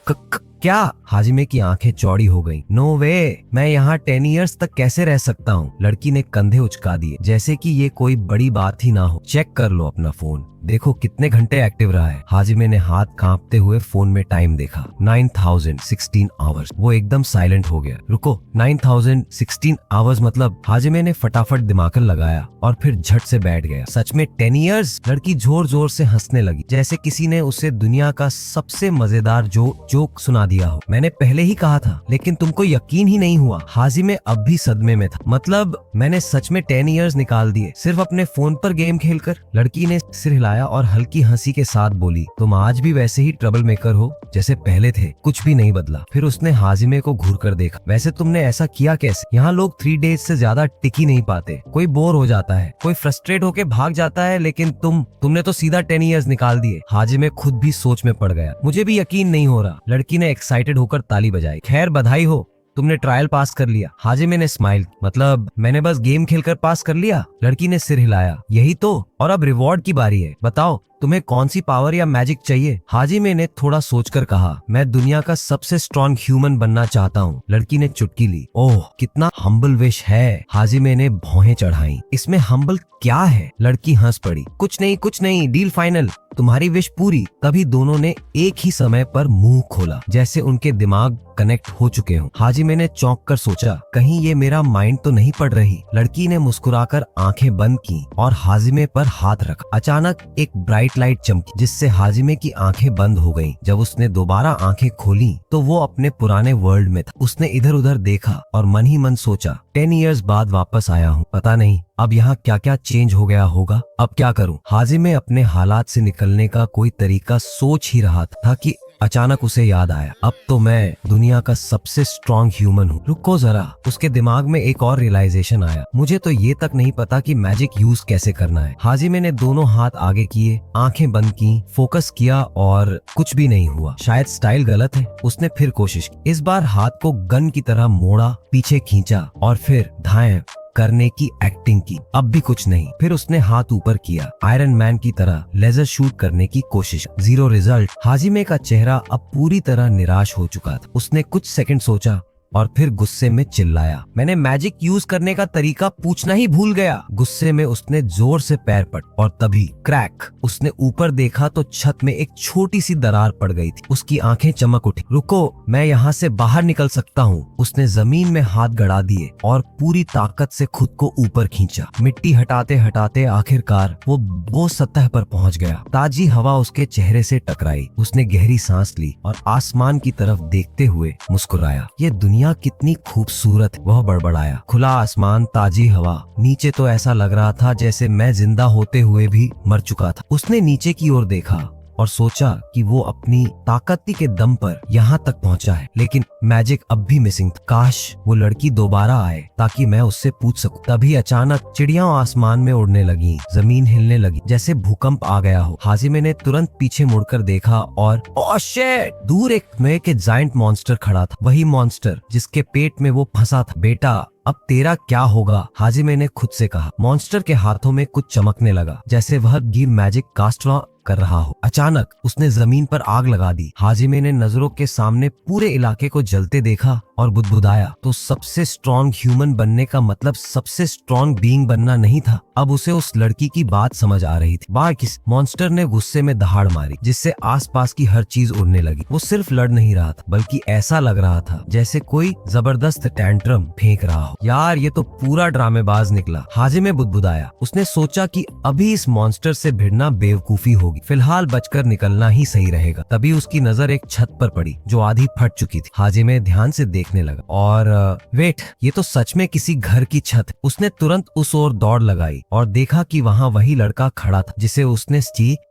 S1: क्या? हाजिमे की आंखें चौड़ी हो गईं। नो वे, मैं यहाँ 10 years तक कैसे रह सकता हूँ? लड़की ने कंधे उचका दिए, जैसे कि ये कोई बड़ी बात ही ना हो। चेक कर लो अपना फोन, देखो कितने घंटे एक्टिव रहा है। हाजिमे ने हाथ कांपते हुए फोन में टाइम देखा, 9016 आवर्स। वो एकदम साइलेंट हो गया। रुको, 9016 आवर्स मतलब? हाजिमे ने फटाफट दिमाग लगाया और फिर झट से बैठ गया। सच में 10 years? लड़की जोर जोर से हंसने लगी, जैसे किसी ने उसे दुनिया का सबसे मजेदार जोक सुना दिया हो। मैंने पहले ही कहा था, लेकिन तुमको यकीन ही नहीं हुआ। हाजिमे अब भी सदमे में था। मतलब मैंने सच में 10 years निकाल दिए, सिर्फ अपने फोन पर गेम खेलकर? लड़की ने सिर हिलाया और हल्की हंसी के साथ बोली, तुम आज भी वैसे ही ट्रबल मेकर हो जैसे पहले थे, कुछ भी नहीं बदला। फिर उसने हाजिमे को घूर कर देखा। वैसे तुमने ऐसा किया कैसे? यहाँ लोग 3 days से ज्यादा टिक ही नहीं पाते। कोई बोर हो जाता है, कोई फ्रस्ट्रेट होके भाग जाता है, लेकिन तुमने तो सीधा 10 years निकाल दिए। हाजिमे खुद भी सोच में पड़ गया। मुझे भी यकीन नहीं हो रहा। लड़की ने एक्साइटेड होकर ताली बजाई। खैर, बधाई हो, तुमने ट्रायल पास कर लिया। हाजिमे ने स्माइल, मतलब मैंने बस गेम खेलकर पास कर लिया? लड़की ने सिर हिलाया। यही तो, और अब रिवॉर्ड की बारी है। बताओ तुम्हें कौन सी पावर या मैजिक चाहिए? हाजिमे ने थोड़ा सोचकर कहा, मैं दुनिया का सबसे स्ट्रॉन्ग ह्यूमन बनना चाहता हूँ। लड़की ने चुटकी ली। ओह, कितना हम्बल विश है। हाजिमे ने भौहें चढ़ाई। इसमें हम्बल क्या है? लड़की हंस पड़ी। कुछ नहीं, डील फाइनल, तुम्हारी विश पूरी। तभी दोनों ने एक ही समय पर मुंह खोला, जैसे उनके दिमाग कनेक्ट हो चुके हों। हाजिमे ने चौंक कर सोचा, कहीं ये मेरा माइंड तो नहीं पढ़ रही? लड़की ने मुस्कुराकर आंखें बंद की और हाजिमे पर हाथ रखा। अचानक एक ब्राइट लाइट चमकी, जिससे हाजिमे की आंखें बंद हो गईं। जब उसने दोबारा आंखें खोली तो वो अपने पुराने वर्ल्ड में था। उसने इधर उधर देखा और मन ही मन सोचा, 10 years बाद वापस आया हूँ, पता नहीं अब यहाँ क्या क्या चेंज हो गया होगा। अब क्या करूँ? हाजिमे अपने हालात से निकलने का कोई तरीका सोच ही रहा था कि अचानक उसे याद आया, अब तो मैं दुनिया का सबसे स्ट्रॉन्ग ह्यूमन हूँ। रुको जरा, उसके दिमाग में एक और रियलाइजेशन आया, मुझे तो ये तक नहीं पता कि मैजिक यूज कैसे करना है। हाजिमे ने दोनों हाथ आगे किए, आंखें बंद की, फोकस किया और कुछ भी नहीं हुआ। शायद स्टाइल गलत है। उसने फिर कोशिश की। इस बार हाथ को गन की तरह मोड़ा, पीछे खींचा और फिर धाएं करने की एक्टिंग की। अब भी कुछ नहीं। फिर उसने हाथ ऊपर किया, आयरन मैन की तरह लेजर शूट करने की कोशिश। 0 रिजल्ट। हाजिमे का चेहरा अब पूरी तरह निराश हो चुका था। उसने कुछ सेकंड सोचा, और फिर गुस्से में चिल्लाया, मैंने मैजिक यूज करने का तरीका पूछना ही भूल गया। गुस्से में उसने जोर से पैर पट और तभी क्रैक, उसने ऊपर देखा तो छत में एक छोटी सी दरार पड़ गई थी। उसकी आंखें चमक उठी। रुको, मैं यहाँ से बाहर निकल सकता हूँ। उसने जमीन में हाथ गड़ा दिए और पूरी ताकत से खुद को ऊपर खींचा। मिट्टी हटाते हटाते आखिरकार वो सतह पर पहुंच गया। ताजी हवा उसके चेहरे से टकराई। उसने गहरी सांस ली और आसमान की तरफ देखते हुए मुस्कुराया। ये दुनिया कितनी खूबसूरत है, वह बड़बड़ाया। खुला आसमान, ताजी हवा, नीचे तो ऐसा लग रहा था जैसे मैं जिंदा होते हुए भी मर चुका था। उसने नीचे की ओर देखा और सोचा कि वो अपनी ताकत के दम पर यहाँ तक पहुँचा है, लेकिन मैजिक अब भी मिसिंग था। काश वो लड़की दोबारा आए ताकि मैं उससे पूछ सकूं। तभी अचानक चिड़ियां आसमान में उड़ने लगी, जमीन हिलने लगी जैसे भूकंप आ गया हो। हाजिमे ने तुरंत पीछे मुड़कर देखा और ओह शिट! दूर एक में के जायंट मॉन्स्टर खड़ा था, वही मॉन्स्टर जिसके पेट में वो फंसा था। बेटा, अब तेरा क्या होगा? हाजिमे ने खुद से कहा। मॉन्स्टर के हाथों में कुछ चमकने लगा, जैसे वह गिर मैजिक कास्ट कर रहा हो। अचानक उसने जमीन पर आग लगा दी। हाजिमे ने नजरों के सामने पूरे इलाके को जलते देखा और बुदबुदाया। तो सबसे स्ट्रॉन्ग ह्यूमन बनने का मतलब सबसे स्ट्रॉन्ग बीइंग बनना नहीं था। अब उसे उस लड़की की बात समझ आ रही थी। बाकिस मॉन्स्टर ने गुस्से में दहाड़ मारी, जिससे आसपास की हर चीज उड़ने लगी। वो सिर्फ लड़ नहीं रहा था, बल्कि ऐसा लग रहा था जैसे कोई जबरदस्त टैंट्रम फेंक रहा हो। यार, ये तो पूरा ड्रामेबाज निकला। हाजिमे बुदबुदाया। उसने सोचा कि अभी इस मॉन्स्टर से भिड़ना बेवकूफी होगी, फिलहाल बचकर निकलना ही सही रहेगा। तभी उसकी नजर एक छत पर पड़ी जो आधी फट चुकी थी। हाजिमे ध्यान से देखने लगा और वेट, ये तो सच में किसी घर की छत है। उसने तुरंत उस ओर दौड़ लगाई और देखा कि वहाँ वही लड़का खड़ा था जिसे उसने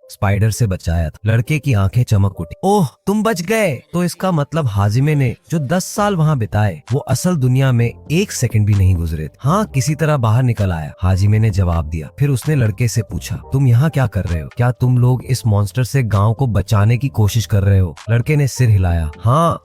S1: स्पाइडर से बचाया था। लड़के की आंखें चमक उठी। ओह, तुम बच गए! तो इसका मतलब हाजिमे ने जो 10 साल वहाँ बिताए वो असल दुनिया में 1 सेकंड भी नहीं गुजरे थे। हाँ, किसी तरह बाहर निकल आया, हाजिमे ने जवाब दिया। फिर उसने लड़के से पूछा, तुम यहाँ क्या कर रहे हो? क्या तुम लोग इस मॉन्स्टर से गाँव को बचाने की कोशिश कर रहे हो? लड़के ने सिर हिलाया। हाँ।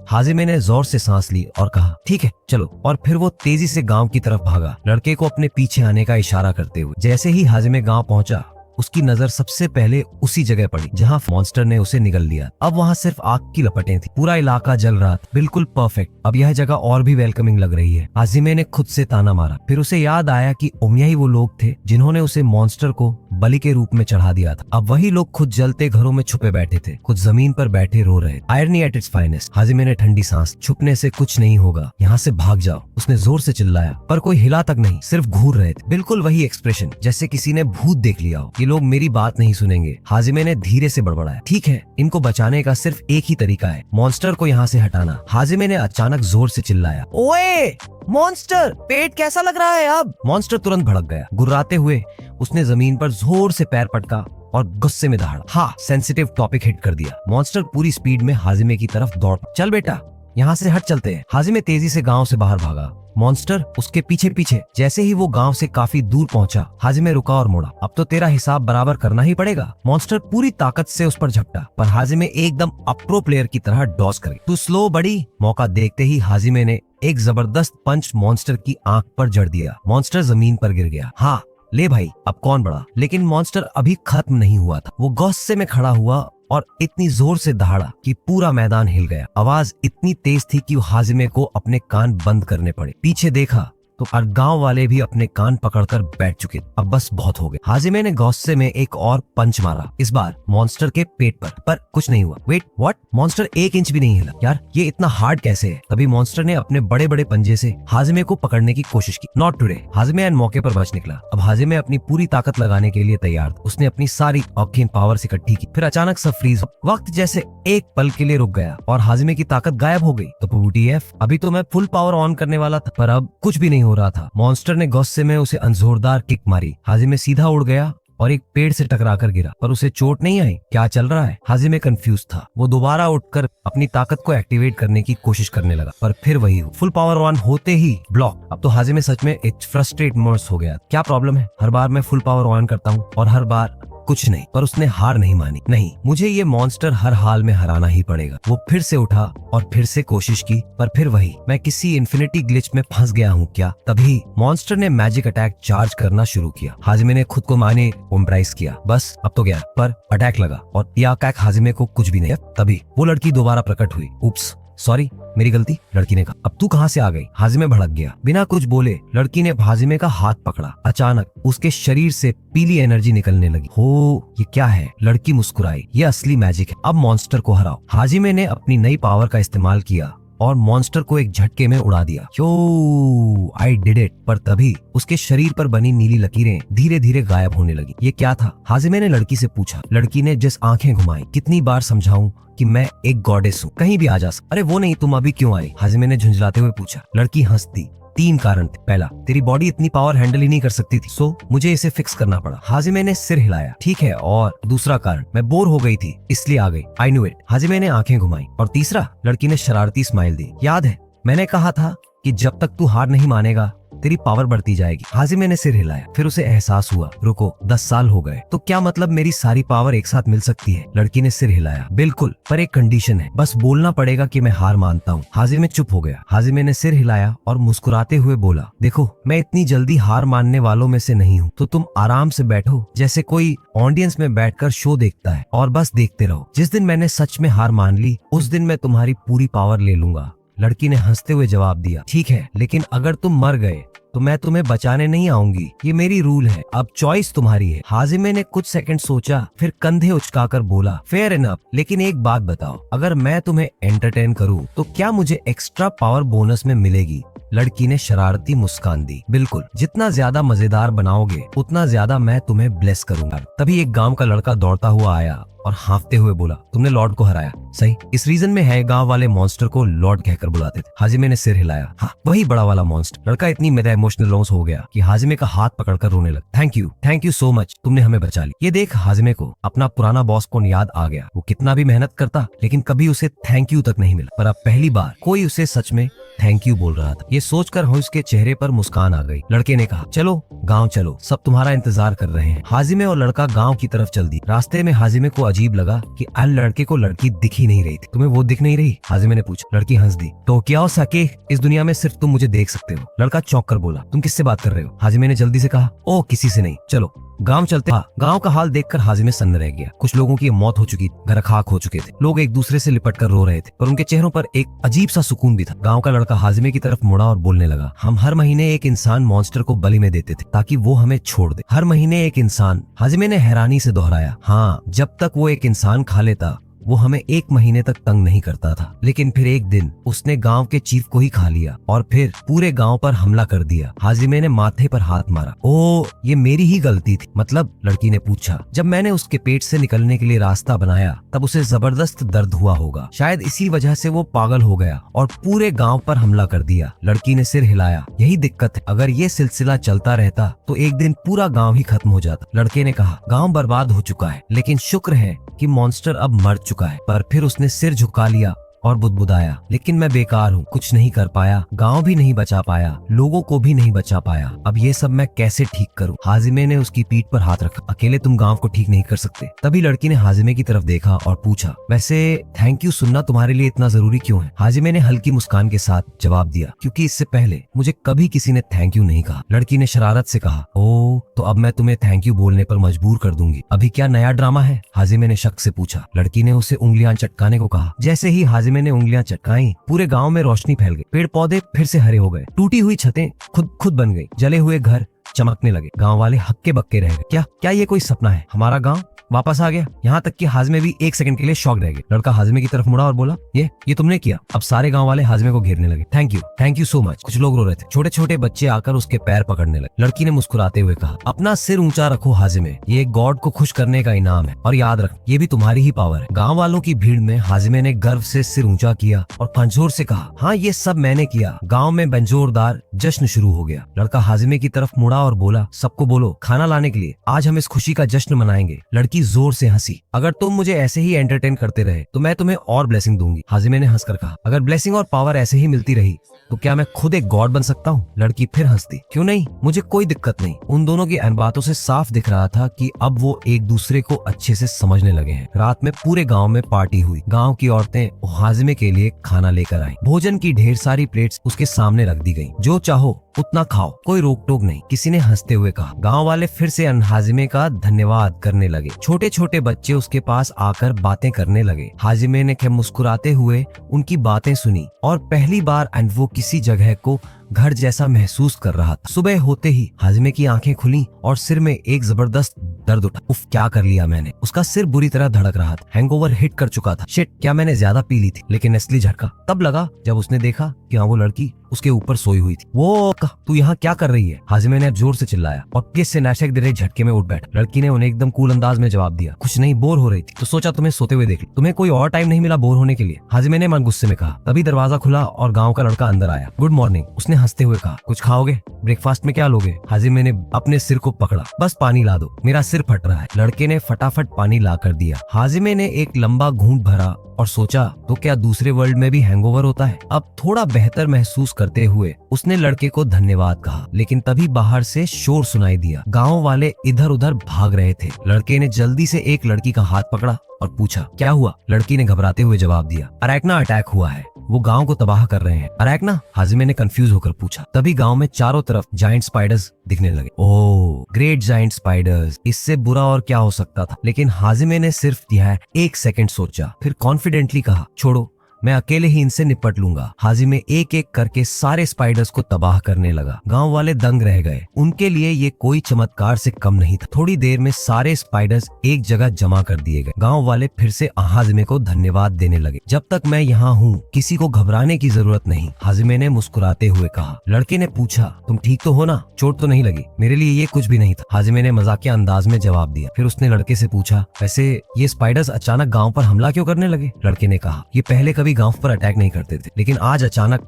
S1: हाजिमे ने जोर से सांस ली और कहा, ठीक है चलो। और फिर वो तेजी से गांव की तरफ भागा, लड़के को अपने पीछे आने का इशारा करते हुए। जैसे ही हाजिमे गांव पहुंचा, उसकी नजर सबसे पहले उसी जगह पड़ी जहां मॉन्स्टर ने उसे निगल लिया। अब वहां सिर्फ आग की लपटें थी। पूरा इलाका जल रहा था, बिल्कुल परफेक्ट। अब यह जगह और भी वेलकमिंग लग रही है। हाजिमे ने खुद से ताना मारा। फिर उसे याद आया कि ओमिया ही वो लोग थे जिन्होंने उसे मॉन्स्टर को बलि के रूप में चढ़ा दिया था। अब वही लोग खुद जलते घरों में छुपे बैठे थे, कुछ जमीन पर बैठे रो रहे। Irony at its finest. हाजिमे ने ठंडी सांस, छुपने से कुछ नहीं होगा, यहाँ से भाग जाओ। उसने जोर से चिल्लाया, पर कोई हिला तक नहीं, सिर्फ घूर रहे थे। बिल्कुल वही एक्सप्रेशन जैसे किसी ने भूत देख लिया हो। ये लोग मेरी बात नहीं सुनेंगे। हाजिमे ने धीरे से बड़बड़ाया, ठीक है, इनको बचाने का सिर्फ एक ही तरीका है, मॉन्स्टर को यहाँ से हटाना। हाजिमे ने अचानक जोर से चिल्लाया, ओए मॉन्स्टर, पेट कैसा लग रहा है अब? मॉन्स्टर तुरंत भड़क गया। गुर्राते हुए उसने जमीन पर जोर से पैर पटका और गुस्से में दहाड़ा। हाँ, सेंसिटिव टॉपिक हिट कर दिया। मॉन्स्टर पूरी स्पीड में हाजिमे की तरफ दौड़। चल बेटा, यहाँ से हट चलते हैं। हाजिमे तेजी से गांव से बाहर भागा, मॉन्स्टर उसके पीछे पीछे। जैसे ही वो गांव से काफी दूर पहुंचा, हाजिमे रुका और मुड़ा। अब तो तेरा हिसाब बराबर करना ही पड़ेगा। मॉन्स्टर पूरी ताकत से उस पर झपटा, पर हाजिमे एकदम अप्रो प्लेयर की तरह डॉस कर गया। तू स्लो बड़ी। मौका देखते ही हाजिमे ने एक जबरदस्त पंच मॉन्स्टर की आंख पर जड़ दिया। मॉन्स्टर जमीन पर गिर गया। हाँ ले भाई, अब कौन बड़ा? लेकिन मॉन्स्टर अभी खत्म नहीं हुआ था। वो गुस्से में खड़ा हुआ और इतनी जोर से दहाड़ा कि पूरा मैदान हिल गया। आवाज इतनी तेज थी कि हाजिमे को अपने कान बंद करने पड़े। पीछे देखा तो गांव वाले भी अपने कान पकड़कर बैठ चुके। अब बस बहुत हो गया। हाजिमे ने गुस्से में एक और पंच मारा, इस बार मॉन्स्टर के पेट पर कुछ नहीं हुआ। Wait what? मॉन्स्टर 1 इंच भी नहीं हिला। यार ये इतना हार्ड कैसे है? तभी मॉन्स्टर ने अपने बड़े बड़े पंजे से हाजिमे को पकड़ने की कोशिश की। Not today. हाजिमे एन मौके पर बच निकला। अब हाजिमे अपनी पूरी ताकत लगाने के लिए तैयार था। उसने अपनी सारी ऑक्सीजन पावर इकट्ठी की। फिर अचानक सब फ्रीज। वक्त जैसे एक पल के लिए रुक गया और हाजिमे की ताकत गायब हो गई। तो WTF, अभी तो मैं फुल पावर ऑन करने वाला था, पर अब कुछ भी नहीं हो रहा था। मॉन्स्टर ने गुस्से में उसे जोरदार किक मारी। हाजिमे सीधा उड़ गया और एक पेड़ से टकराकर गिरा, पर उसे चोट नहीं आई। क्या चल रहा है? हाजिमे कंफ्यूज था। वो दोबारा उठकर अपनी ताकत को एक्टिवेट करने की कोशिश करने लगा, पर फिर वही फुल पावर ऑन होते ही ब्लॉक। अब तो हाजिमे सच में एक फ्रस्ट्रेट मोड्स हो गया। क्या प्रॉब्लम है? हर बार मैं फुल पावर ऑन करता हूँ और हर बार कुछ नहीं। पर उसने हार नहीं मानी। नहीं, मुझे ये मॉन्स्टर हर हाल में हराना ही पड़ेगा। वो फिर से उठा और फिर से कोशिश की, पर फिर वही, मैं किसी इन्फिनिटी ग्लिच में फंस गया हूँ क्या? तभी मॉन्स्टर ने मैजिक अटैक चार्ज करना शुरू किया। हाजिमे ने खुद को माने एम्ब्रेस किया। बस अब तो गया, पर अटैक लगा और याकैक हाजिमे को कुछ भी नहीं। तभी वो लड़की दोबारा प्रकट हुई। उप्स, सॉरी, मेरी गलती, लड़की ने कहा। अब तू कहाँ से आ गई? हाजिमे भड़क गया। बिना कुछ बोले लड़की ने हाजिमे का हाथ पकड़ा। अचानक उसके शरीर से पीली एनर्जी निकलने लगी। हो, ये क्या है? लड़की मुस्कुराई। ये असली मैजिक है, अब मॉन्स्टर को हराओ। हाजिमे ने अपनी नई पावर का इस्तेमाल किया और मॉन्स्टर को एक झटके में उड़ा दिया। यो, आई डिड इट। पर तभी उसके शरीर पर बनी नीली लकीरें धीरे धीरे गायब होने लगी। ये क्या था? हाजिमे ने लड़की से पूछा। लड़की ने जिस आंखें घुमाई। कितनी बार समझाऊं कि मैं एक गॉडेस हूँ, कहीं भी आ जा सकती। अरे वो नहीं, तुम अभी क्यों आई? हाजिमे ने झुंझलाते हुए पूछा। लड़की हंस दी। 3 कारण थे। पहला, तेरी बॉडी इतनी पावर हैंडल ही नहीं कर सकती थी, सो मुझे इसे फिक्स करना पड़ा। हाजिमे ने सिर हिलाया। ठीक है, और दूसरा कारण, मैं बोर हो गई थी इसलिए आ गई। I knew it. हाजिमे ने आंखें घुमाई। और तीसरा, लड़की ने शरारती स्माइल दी। याद है, मैंने कहा था कि जब तक तू हार नहीं मानेगा तेरी पावर बढ़ती जाएगी। हाजिमे ने सिर हिलाया। फिर उसे एहसास हुआ, रुको, 10 साल हो गए, तो क्या मतलब मेरी सारी पावर एक साथ मिल सकती है? लड़की ने सिर हिलाया। बिल्कुल, पर एक कंडीशन है, बस बोलना पड़ेगा कि मैं हार मानता हूँ। हाजिमे चुप हो गया। हाजिमे ने सिर हिलाया और मुस्कुराते हुए बोला, देखो, मैं इतनी जल्दी हार मानने वालों में से नहीं हूँ, तो तुम आराम से बैठो, जैसे कोई ऑडियंस में बैठकर शो देखता है, और बस देखते रहो। जिस दिन मैंने सच में हार मान ली, उस दिन मैं तुम्हारी पूरी पावर ले लूंगा। लड़की ने हंसते हुए जवाब दिया, ठीक है, लेकिन अगर तुम मर गए तो मैं तुम्हें बचाने नहीं आऊंगी, ये मेरी रूल है, अब चॉइस तुम्हारी है। हाजिमे ने कुछ सेकंड सोचा, फिर कंधे उचकाकर बोला, फेयर इनफ, लेकिन एक बात बताओ, अगर मैं तुम्हें एंटरटेन करूं तो क्या मुझे एक्स्ट्रा पावर बोनस में मिलेगी? लड़की ने शरारती मुस्कान दी। बिल्कुल, जितना ज्यादा मजेदार बनाओगे उतना ज्यादा मैं तुम्हें ब्लेस करूंगा। तभी एक गांव का लड़का दौड़ता हुआ आया और हांफते हुए बोला, तुमने लॉर्ड को हराया, सही? इस रीजन में है गांव वाले मॉन्स्टर को लॉर्ड कहकर बुलाते थे। हाजिमे ने सिर हिलाया। हाँ, वही बड़ा वाला मॉन्स्टर। लड़का इतनी मेरा इमोशनल लॉस हो गया कि हाजिमे का हाथ पकड़कर रोने लगा। थैंक यू सो मच, तुमने हमें बचा ली। ये देख हाजिमे को अपना पुराना बॉस कौन याद आ गया। वो कितना भी मेहनत करता, लेकिन कभी उसे थैंक यू तक नहीं मिला, पर अब पहली बार कोई उसे सच में थैंक यू बोल रहा था। ये सोचकर उसके चेहरे पर मुस्कान आ गई। लड़के ने कहा, चलो गांव चलो, सब तुम्हारा इंतजार कर रहे हैं। हाजिमे और लड़का गांव की तरफ चल दी। रास्ते में हाजिमे को अजीब लगा कि लड़के को लड़की दिख ही नहीं रही थी। तुम्हें वो दिख नहीं रही? हाजिमे ने पूछा। लड़की हंस दी। तो क्या हो सके, इस दुनिया में सिर्फ तुम मुझे देख सकते हो। लड़का चौंक कर बोला, तुम किससे बात कर रहे हो? हाजिमे ने जल्दी से कहा, ओ किसी से नहीं, चलो गांव चलते। हाँ, गांव का हाल देखकर हाजिमे सन्न रह गया। कुछ लोगों की मौत हो चुकी थी, घर खाक हो चुके थे, लोग एक दूसरे से लिपट कर रो रहे थे, पर उनके चेहरों पर एक अजीब सा सुकून भी था। गांव का लड़का हाजिमे की तरफ मुड़ा और बोलने लगा, हम हर महीने एक इंसान मॉन्स्टर को बलि में देते थे ताकि वो हमें छोड़ दे। हर महीने एक इंसान। हाजिमे ने हैरानी से दोहराया। हाँ, जब तक वो एक इंसान खा लेता वो हमें 1 महीने तक तंग नहीं करता था, लेकिन फिर एक दिन उसने गांव के चीफ को ही खा लिया और फिर पूरे गांव पर हमला कर दिया। हाजिमे ने माथे पर हाथ मारा। ओ, ये मेरी ही गलती थी। मतलब? लड़की ने पूछा। जब मैंने उसके पेट से निकलने के लिए रास्ता बनाया तब उसे जबरदस्त दर्द हुआ होगा, शायद इसी वजह से वो पागल हो गया और पूरे गाँव पर हमला कर दिया। लड़की ने सिर हिलाया। यही दिक्कत है, अगर ये सिलसिला चलता रहता तो एक दिन पूरा गाँव ही खत्म हो जाता। लड़के ने कहा, गाँव बर्बाद हो चुका है, लेकिन शुक्र है कि मॉन्स्टर अब मर चुका है। पर फिर उसने सिर झुका लिया और बुदबुदाया, लेकिन मैं बेकार हूँ, कुछ नहीं कर पाया, गांव भी नहीं बचा पाया, लोगों को भी नहीं बचा पाया, अब ये सब मैं कैसे ठीक करूँ? हाजिमे ने उसकी पीठ पर हाथ रखा। अकेले तुम गांव को ठीक नहीं कर सकते। तभी लड़की ने हाजिमे की तरफ देखा और पूछा, वैसे थैंक यू सुनना तुम्हारे लिए इतना जरूरी क्यों है? हाजिमे ने हल्की मुस्कान के साथ जवाब दिया, क्योंकि इससे पहले मुझे कभी किसी ने थैंक यू नहीं कहा। लड़की ने शरारत से कहा, ओ, तो अब मैं तुम्हें थैंक यू बोलने पर मजबूर कर दूंगी। अभी क्या नया ड्रामा है? हाजिमे ने शक से पूछा। लड़की ने उसे उंगलियां चटकाने को कहा। जैसे ही हाजिमे ने उंगलियां चटकाई, पूरे गांव में रोशनी फैल गई। पेड़ पौधे फिर से हरे हो गए, टूटी हुई छतें खुद बन गई, जले हुए घर चमकने लगे। गांव वाले हक्के बक्के रह गए। क्या ये कोई सपना है? हमारा गांव वापस आ गया। यहाँ तक कि हाजिमे भी 1 सेकंड के लिए शॉक रह गए। लड़का हाजिमे की तरफ मुड़ा और बोला, ये तुमने किया? अब सारे गांव वाले हाजिमे को घेरने लगे। Thank you so much. कुछ लोग रो रहे थे, छोटे छोटे बच्चे आकर उसके पैर पकड़ने लगे। लड़की ने मुस्कुराते हुए कहा, अपना सिर ऊंचा रखो हाजिमे, ये एक गॉड को खुश करने का इनाम है, और याद रख, ये भी तुम्हारी ही पावर है। गाँव वालों की भीड़ में हाजिमे ने गर्व से सिर ऊंचा किया और पंजोर से कहा, हाँ, ये सब मैंने किया। गाँव में बेंजोरदार जश्न शुरू हो गया। लड़का हाजिमे की तरफ मुड़ा और बोला, सबको बोलो खाना लाने के लिए, आज हम इस खुशी का जश्न मनाएंगे। लड़की जोर से हंसी। अगर तुम मुझे ऐसे ही एंटरटेन करते रहे तो मैं तुम्हें और ब्लेसिंग दूंगी। हाजिमे ने हंसकर कहा, अगर ब्लेसिंग और पावर ऐसे ही मिलती रही तो क्या मैं खुद एक गॉड बन सकता हूँ? लड़की फिर हंस दी। क्यों नहीं, मुझे कोई दिक्कत नहीं। उन दोनों की इन बातों से साफ दिख रहा था कि अब वो एक दूसरे को अच्छे से समझने लगे हैं। रात में पूरे गाँव में पार्टी हुई। गाँव की औरतें हाजिमे के लिए खाना लेकर आई। भोजन की ढेर सारी प्लेट्स उसके सामने रख दी गयी। जो चाहो उतना खाओ, कोई रोक टोक नहीं, किसी ने हंसते हुए कहा। गांव वाले फिर से हाजिमे का धन्यवाद करने लगे। छोटे छोटे बच्चे उसके पास आकर बातें करने लगे। हाजिमे ने मुस्कुराते हुए उनकी बातें सुनी और पहली बार वो किसी जगह को घर जैसा महसूस कर रहा था। सुबह होते ही हाजिमे की आंखें खुली और सिर में एक जबरदस्त दर्द उठा। उफ, क्या कर लिया मैंने। उसका सिर बुरी तरह धड़क रहा था। हैंगओवर हिट कर चुका था। शिट, क्या मैंने ज्यादा पी ली थी। लेकिन असली झटका तब लगा जब उसने देखा कि वो लड़की उसके ऊपर सोई हुई थी। वो तू यहाँ क्या कर रही है? हाजिमे ने जोर से चिल्लाया और किस से नाशक दे रहे झटके में उठ बैठा। लड़की ने उन्हें एकदम कूल अंदाज में जवाब दिया, कुछ नहीं, बोर हो रही थी तो सोचा तुम्हें सोते हुए देख ली। तुम्हें कोई और टाइम नहीं मिला बोर होने के लिए? हाजिमे ने मन गुस्से में कहा। तभी दरवाजा खुला और गाँव का लड़का अंदर आया। गुड मॉर्निंग, उसने हंसते हुए कहा। कुछ खाओगे? ब्रेकफास्ट में क्या लोगे? हाजिमे ने अपने सिर को पकड़ा। बस पानी ला दो, मेरा सिर फट रहा है। लड़के ने फटाफट पानी ला कर दिया। हाजिमे ने एक लंबा घूंट भरा और सोचा, तो क्या दूसरे वर्ल्ड में भी हैंगओवर होता है? अब थोड़ा बेहतर महसूस करते हुए उसने लड़के को धन्यवाद कहा। लेकिन तभी बाहर से शोर सुनाई दिया। गांव वाले इधर उधर भाग रहे थे। लड़के ने जल्दी से एक लड़की का हाथ पकड़ा और पूछा, क्या हुआ? लड़की ने घबराते हुए जवाब दिया, अरैकना अटैक हुआ है, वो गांव को तबाह कर रहे हैं। अरैकना? हाजिमे ने कंफ्यूज होकर पूछा। तभी गांव में चारों तरफ जायंट स्पाइडर्स दिखने लगे। ओह, ग्रेट जायंट स्पाइडर्स, इससे बुरा और क्या हो सकता था। लेकिन हाजिमे ने सिर्फ यह एक सेकंड सोचा, फिर कॉन्फिडेंटली कहा, छोड़ो, मैं अकेले ही इनसे निपट लूंगा। हाजिमे एक एक करके सारे स्पाइडर्स को तबाह करने लगा। गांव वाले दंग रह गए। उनके लिए ये कोई चमत्कार से कम नहीं था। थोड़ी देर में सारे स्पाइडर्स एक जगह जमा कर दिए गए। गांव वाले फिर से हाजिमे को धन्यवाद देने लगे। जब तक मैं यहाँ हूँ किसी को घबराने की जरूरत नहीं, हाजिमे ने मुस्कुराते हुए कहा। लड़के ने पूछा, तुम ठीक तो हो ना? चोट तो नहीं लगी? मेरे लिए ये कुछ भी नहीं था, हाजिमे ने मजाकिया अंदाज में जवाब दिया। फिर उसने लड़के से पूछा, वैसे ये स्पाइडर्स अचानक गाँव पर हमला क्यों करने लगे? लड़के ने कहा, ये पहले कभी गांव पर अटैक नहीं करते थे, लेकिन आज अचानक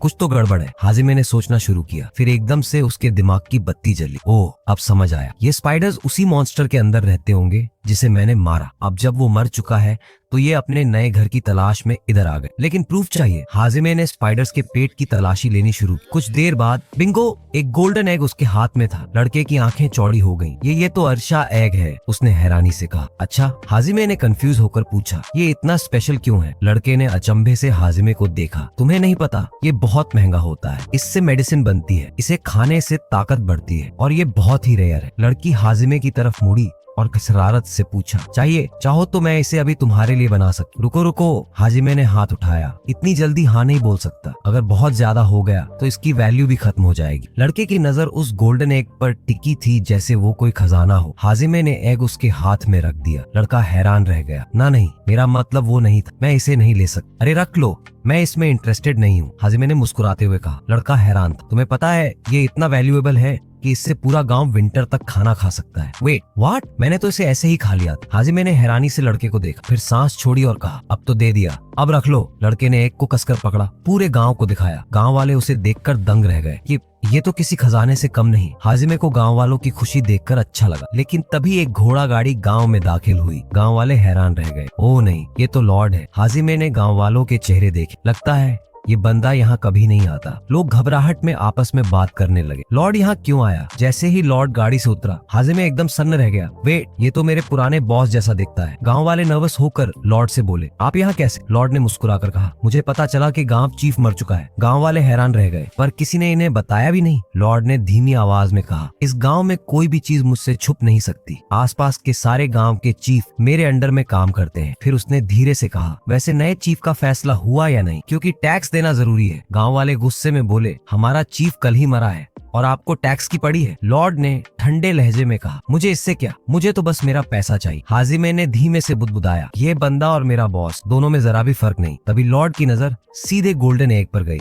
S1: कुछ तो गड़बड़ है। हाजिमे ने सोचना शुरू किया। फिर एकदम से उसके दिमाग की बत्ती जली। ओह, अब समझ आया, ये स्पाइडर्स उसी मॉन्स्टर के अंदर रहते होंगे जिसे मैंने मारा। अब जब वो मर चुका है तो ये अपने नए घर की तलाश में इधर आ गए। लेकिन प्रूफ चाहिए। हाजिमे ने स्पाइडर्स के पेट की तलाशी लेनी शुरू की। कुछ देर बाद बिंगो, एक गोल्डन एग उसके हाथ में था। लड़के की आंखें चौड़ी हो गईं। ये तो अर्शा एग है, उसने हैरानी से कहा। अच्छा? हाजिमे ने कंफ्यूज होकर पूछा, ये इतना स्पेशल क्यों है? लड़के ने अचंभे से हाजिमे को देखा। तुम्हें नहीं पता, ये बहुत महंगा होता है, इससे मेडिसिन बनती है, इसे खाने से ताकत बढ़ती है और ये बहुत ही रेयर है। लड़की हाजिमे की तरफ मुड़ी और शरारत से पूछा, चाहिए? चाहो तो मैं इसे अभी तुम्हारे लिए बना सकती। रुको रुको, हाजिमे ने हाथ उठाया। इतनी जल्दी हाँ नहीं बोल सकता, अगर बहुत ज्यादा हो गया तो इसकी वैल्यू भी खत्म हो जाएगी। लड़के की नजर उस गोल्डन एग पर टिकी थी जैसे वो कोई खजाना हो। हाजिमे ने एग उसके हाथ में रख दिया। लड़का हैरान रह गया। ना नहीं, मेरा मतलब वो नहीं था, मैं इसे नहीं ले सकता। अरे रख लो, मैं इसमें इंटरेस्टेड नहीं हूँ, हाजिमे ने मुस्कुराते हुए कहा। लड़का हैरान था। तुम्हें पता है ये इतना वैल्यूएबल है कि इससे पूरा गांव विंटर तक खाना खा सकता है। Wait, what? मैंने तो इसे ऐसे ही खा लिया था। हाजिमे ने हैरानी से लड़के को देखा, फिर सांस छोड़ी और कहा, अब तो दे दिया, अब रख लो। लड़के ने एग को कसकर पकड़ा, पूरे गांव को दिखाया। गांव वाले उसे देखकर दंग रह गए कि ये तो किसी खजाने से कम नहीं। हाजिमे को गांव वालों की खुशी देखकर अच्छा लगा। लेकिन तभी एक घोड़ा गाड़ी गांव में दाखिल हुई। गांव वाले हैरान रह गए। ओह नहीं, ये तो लॉर्ड है। हाजिमे ने गांव वालों के चेहरे देखे। लगता है ये बंदा यहाँ कभी नहीं आता। लोग घबराहट में आपस में बात करने लगे। लॉर्ड यहाँ क्यों आया? जैसे ही लॉर्ड गाड़ी से उतरा, हाजिमे एकदम सन्न रह गया। वेट, ये तो मेरे पुराने बॉस जैसा दिखता है। गांव वाले नर्वस होकर लॉर्ड से बोले, आप यहाँ कैसे? लॉर्ड ने मुस्कुराकर कहा, मुझे पता चला कि गांव चीफ मर चुका है। गांव वाले हैरान रह गए, पर किसी ने इन्हें बताया भी नहीं। लॉर्ड ने धीमी आवाज में कहा, इस गाँव में कोई भी चीज मुझसे छुप नहीं सकती। आसपास के सारे गाँव के चीफ मेरे अंडर में काम करते हैं। फिर उसने धीरे से कहा, वैसे नए चीफ का फैसला हुआ या नहीं? क्योंकि टैक्स देना जरूरी है। गांव वाले गुस्से में बोले, हमारा चीफ कल ही मरा है और आपको टैक्स की पड़ी है। लॉर्ड ने ठंडे लहजे में कहा, मुझे इससे क्या, मुझे तो बस मेरा पैसा चाहिए। हाजिमे ने धीमे से बुदबुदाया, ये बंदा और मेरा बॉस दोनों में जरा भी फर्क नहीं। तभी लॉर्ड की नजर सीधे गोल्डन एग पर गई।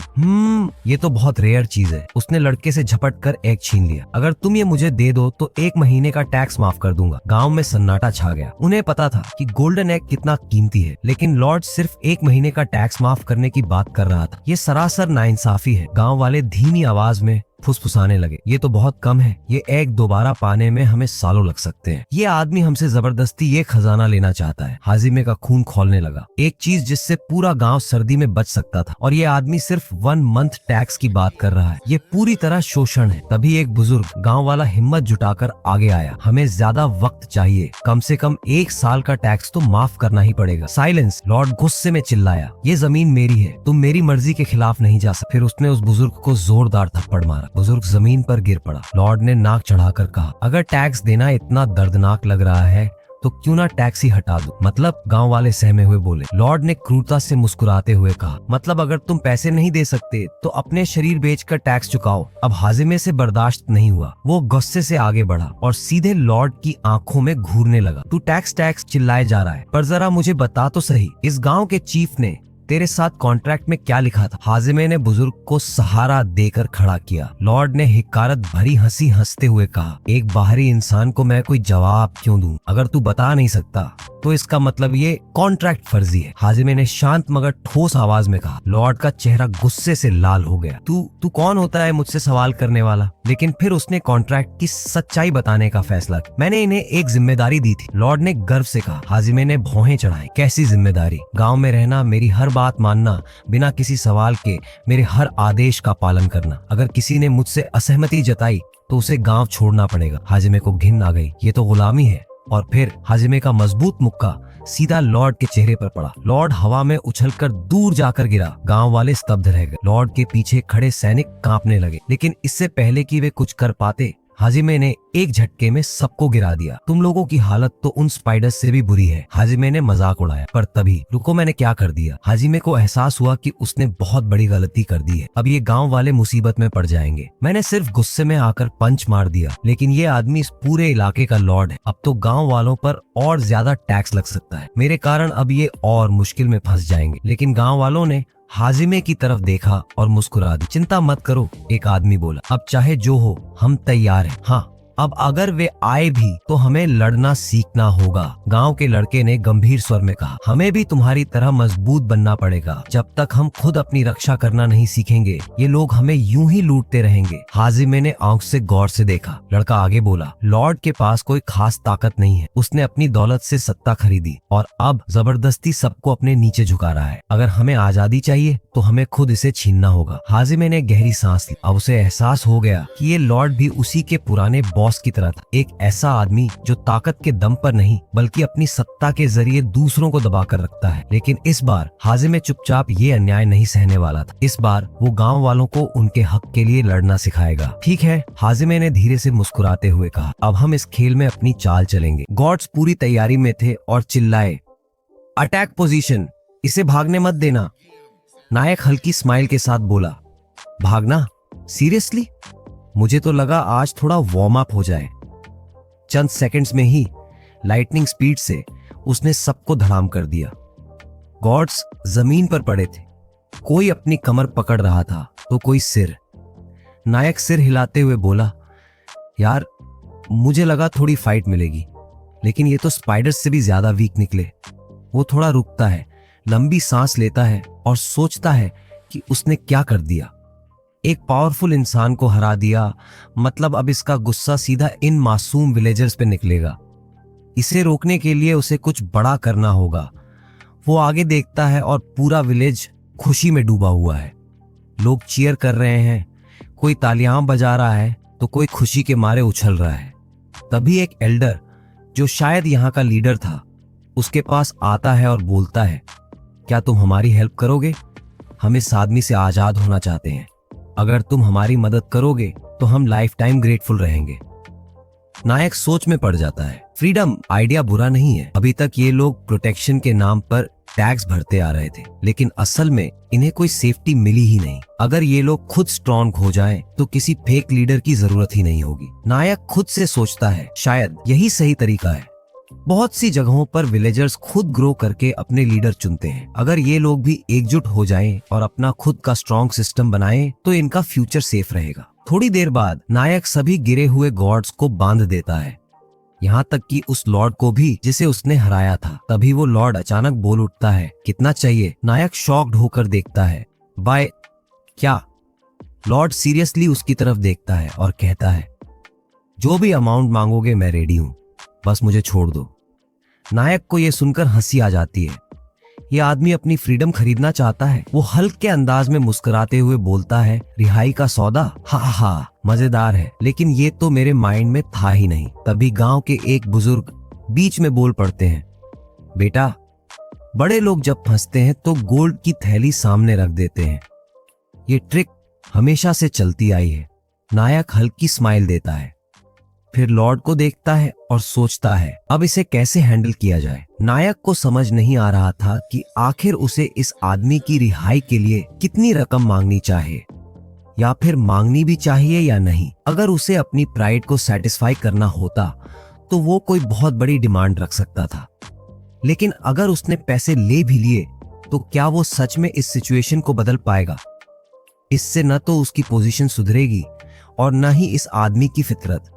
S1: ये तो बहुत रेयर चीज है। उसने लड़के से झपट कर एग छीन लिया। अगर तुम ये मुझे दे दो तो 1 महीने का टैक्स माफ कर दूंगा। गांव में सन्नाटा छा गया। उन्हें पता था कि गोल्डन एग कितना कीमती है, लेकिन लॉर्ड सिर्फ 1 महीने का टैक्स माफ करने की बात कर रहा था। ये सरासर नाइंसाफी है। गांव वाले धीमी आवाज में फुसफुसाने लगे, ये तो बहुत कम है। ये एग दोबारा पाने में हमें सालों लग सकते हैं। ये आदमी हमसे जबरदस्ती ये खजाना लेना चाहता है। हाजिमे का खून खौलने लगा। एक चीज जिससे पूरा गांव सर्दी में बच सकता था, और ये आदमी सिर्फ 1 मंथ टैक्स की बात कर रहा है। ये पूरी तरह शोषण है। तभी एक बुजुर्ग गांव वाला हिम्मत जुटाकर आगे आया। हमें ज्यादा वक्त चाहिए, कम से कम 1 साल का टैक्स तो माफ करना ही पड़ेगा। साइलेंस, लॉर्ड गुस्से में चिल्लाया, ये जमीन मेरी है, तुम मेरी मर्जी के खिलाफ नहीं जा सकते। फिर उसने उस बुजुर्ग को जोरदार थप्पड़ मारा। लगा। बुजुर्ग जमीन पर गिर पड़ा। लॉर्ड ने नाक चढ़ाकर कहा, अगर टैक्स देना इतना दर्दनाक लग रहा है तो क्यों ना टैक्स ही हटा दो। मतलब? गांव वाले सहमे हुए बोले। लॉर्ड ने क्रूरता से मुस्कुराते हुए कहा, मतलब अगर तुम पैसे नहीं दे सकते तो अपने शरीर बेचकर टैक्स चुकाओ। अब हाजिमे से बर्दाश्त नहीं हुआ। वो गुस्से से आगे बढ़ा और सीधे लॉर्ड की आंखों में घूरने लगा। तू टैक्स टैक्स चिल्लाए जा रहा है, पर जरा मुझे बता तो सही, इस गाँव के चीफ ने तेरे साथ कॉन्ट्रैक्ट में क्या लिखा था? हाजिमे ने बुजुर्ग को सहारा देकर खड़ा किया। लॉर्ड ने हिकारत भरी हंसी हंसते हुए कहा, एक बाहरी इंसान को मैं कोई जवाब क्यों दूं? अगर तू बता नहीं सकता तो इसका मतलब ये कॉन्ट्रैक्ट फर्जी है। हाजिमे ने शांत मगर ठोस आवाज में कहा। लॉर्ड का चेहरा गुस्से से लाल हो गया। तू कौन होता है मुझसे सवाल करने वाला? लेकिन फिर उसने कॉन्ट्रैक्ट की सच्चाई बताने का फैसला किया। मैंने इन्हें एक जिम्मेदारी दी थी, लॉर्ड ने गर्व से कहा। हाजिमे ने भौहें चढ़ाई। कैसी जिम्मेदारी? गाँव में रहना, मेरी हर बात मानना, बिना किसी सवाल के मेरे हर आदेश का पालन करना। अगर किसी ने मुझसे असहमति जताई तो उसे गांव छोड़ना पड़ेगा। हाजिमे को घिन आ गई। ये तो गुलामी है। और फिर हाजिमे का मजबूत मुक्का सीधा लॉर्ड के चेहरे पर पड़ा। लॉर्ड हवा में उछलकर दूर जाकर गिरा। गांव वाले स्तब्ध रह गए। लॉर्ड के पीछे खड़े सैनिक कांपने लगे। लेकिन इससे पहले कि वे कुछ कर पाते, हाजिमे ने एक झटके में सबको गिरा दिया। तुम लोगों की हालत तो उन स्पाइडर्स से भी बुरी है। हाजिमे ने मजाक उड़ाया। पर तभी, रुको, मैंने क्या कर दिया? हाजिमे को एहसास हुआ कि उसने बहुत बड़ी गलती कर दी है। अब ये गांव वाले मुसीबत में पड़ जाएंगे। मैंने सिर्फ गुस्से में आकर पंच मार दिया, लेकिन ये आदमी इस पूरे इलाके का लॉर्ड है। अब तो गांव वालों पर और ज्यादा टैक्स लग सकता है। मेरे कारण अब ये और मुश्किल में फंस जाएंगे। लेकिन गांव वालों ने हाजिमे की तरफ देखा और मुस्कुरा दी। चिंता मत करो, एक आदमी बोला, अब चाहे जो हो हम तैयार हैं। हाँ, अब अगर वे आए भी तो हमें लड़ना सीखना होगा। गांव के लड़के ने गंभीर स्वर में कहा, हमें भी तुम्हारी तरह मजबूत बनना पड़ेगा। जब तक हम खुद अपनी रक्षा करना नहीं सीखेंगे, ये लोग हमें यूं ही लूटते रहेंगे। हाजिमे ने आंख से गौर से देखा। लड़का आगे बोला, लॉर्ड के पास कोई खास ताकत नहीं है। उसने अपनी दौलत से सत्ता खरीदी और अब जबरदस्ती सबको अपने नीचे झुका रहा है। अगर हमें आजादी चाहिए तो हमें खुद इसे छीनना होगा। हाजिमे ने गहरी सांस ली। अब उसे एहसास हो गया कि ये लॉर्ड भी उसी के पुराने बॉस की तरह था। एक ऐसा आदमी जो ताकत के दम पर नहीं बल्कि अपनी सत्ता के जरिए दूसरों को दबा कर रखता है। लेकिन इस बार हाजिमे चुपचाप ये अन्याय नहीं सहने वाला था। इस बार वो गांव वालों को उनके हक के लिए लड़ना सिखाएगा। ठीक है, हाजिमे ने धीरे से मुस्कुराते हुए कहा, अब हम इस खेल में अपनी चाल चलेंगे। गॉड्स पूरी तैयारी में थे और चिल्लाए, अटैक पोजीशन, इसे भागने मत देना। नायक हल्की स्माइल के साथ बोला, भागना? सीरियसली? मुझे तो लगा आज थोड़ा वार्म अप हो जाए। चंद सेकंड्स में ही लाइटनिंग स्पीड से उसने सबको धड़ाम कर दिया। गॉड्स जमीन पर पड़े थे। कोई अपनी कमर पकड़ रहा था तो कोई सिर। नायक सिर हिलाते हुए बोला, यार मुझे लगा थोड़ी फाइट मिलेगी, लेकिन ये तो स्पाइडर से भी ज्यादा वीक निकले। वो थोड़ा रुकता है, लंबी सांस लेता है और सोचता है कि उसने क्या कर दिया। एक पावरफुल इंसान को हरा दिया, मतलब अब इसका गुस्सा सीधा इन मासूम विलेजर्स पे निकलेगा। इसे रोकने के लिए उसे कुछ बड़ा करना होगा। वो आगे देखता है और पूरा विलेज खुशी में डूबा हुआ है। लोग चीयर कर रहे हैं, कोई तालियां बजा रहा है तो कोई खुशी के मारे उछल रहा है। तभी एक एल्डर, जो शायद यहाँ का लीडर था, उसके पास आता है और बोलता है, क्या तुम हमारी हेल्प करोगे? हम इस आदमी से आजाद होना चाहते हैं। अगर तुम हमारी मदद करोगे तो हम लाइफ टाइम ग्रेटफुल रहेंगे। नायक सोच में पड़ जाता है। फ्रीडम आइडिया बुरा नहीं है। अभी तक ये लोग प्रोटेक्शन के नाम पर टैक्स भरते आ रहे थे, लेकिन असल में इन्हें कोई सेफ्टी मिली ही नहीं। अगर ये लोग खुद स्ट्रॉन्ग हो जाएं, तो किसी फेक लीडर की जरूरत ही नहीं होगी। नायक खुद से सोचता है, शायद यही सही तरीका है। बहुत सी जगहों पर विलेजर्स खुद ग्रो करके अपने लीडर चुनते हैं। अगर ये लोग भी एकजुट हो जाएं और अपना खुद का स्ट्रॉन्ग सिस्टम बनाएं, तो इनका फ्यूचर सेफ रहेगा। थोड़ी देर बाद नायक सभी गिरे हुए गॉड्स को बांध देता है, यहाँ तक कि उस लॉर्ड को भी जिसे उसने हराया था। तभी वो लॉर्ड अचानक बोल उठता है, कितना चाहिए? नायक शॉक्ड होकर देखता है, बाय क्या? लॉर्ड सीरियसली उसकी तरफ देखता है और कहता है, जो भी अमाउंट मांगोगे मैं रेडी हूँ, बस मुझे छोड़ दो। नायक को यह सुनकर हंसी आ जाती है। यह आदमी अपनी फ्रीडम खरीदना चाहता है। वो हल्के अंदाज में मुस्कुराते हुए बोलता है, रिहाई का सौदा? हा, मजेदार है, लेकिन ये तो मेरे माइंड में था ही नहीं। तभी गांव के एक बुजुर्ग बीच में बोल पड़ते हैं, बेटा, बड़े लोग जब फंसते हैं तो गोल्ड की थैली सामने रख देते हैं। ये ट्रिक हमेशा से चलती आई है, नायक हल्की स्माइल देता है, फिर लॉर्ड को देखता है और सोचता है अब इसे कैसे हैंडल किया जाए। नायक को समझ नहीं आ रहा था कि आखिर उसे इस आदमी की रिहाई के लिए कितनी रकम मांगनी चाहिए, या फिर मांगनी भी चाहिए या नहीं। अगर उसे अपनी प्राइड को सेटिस्फाई करना होता तो वो कोई बहुत बड़ी डिमांड रख सकता था, लेकिन अगर उसने पैसे ले भी लिए तो क्या वो सच में इस सिचुएशन को बदल पाएगा? इससे न तो उसकी पोजीशन सुधरेगी और न ही इस आदमी की फितरत,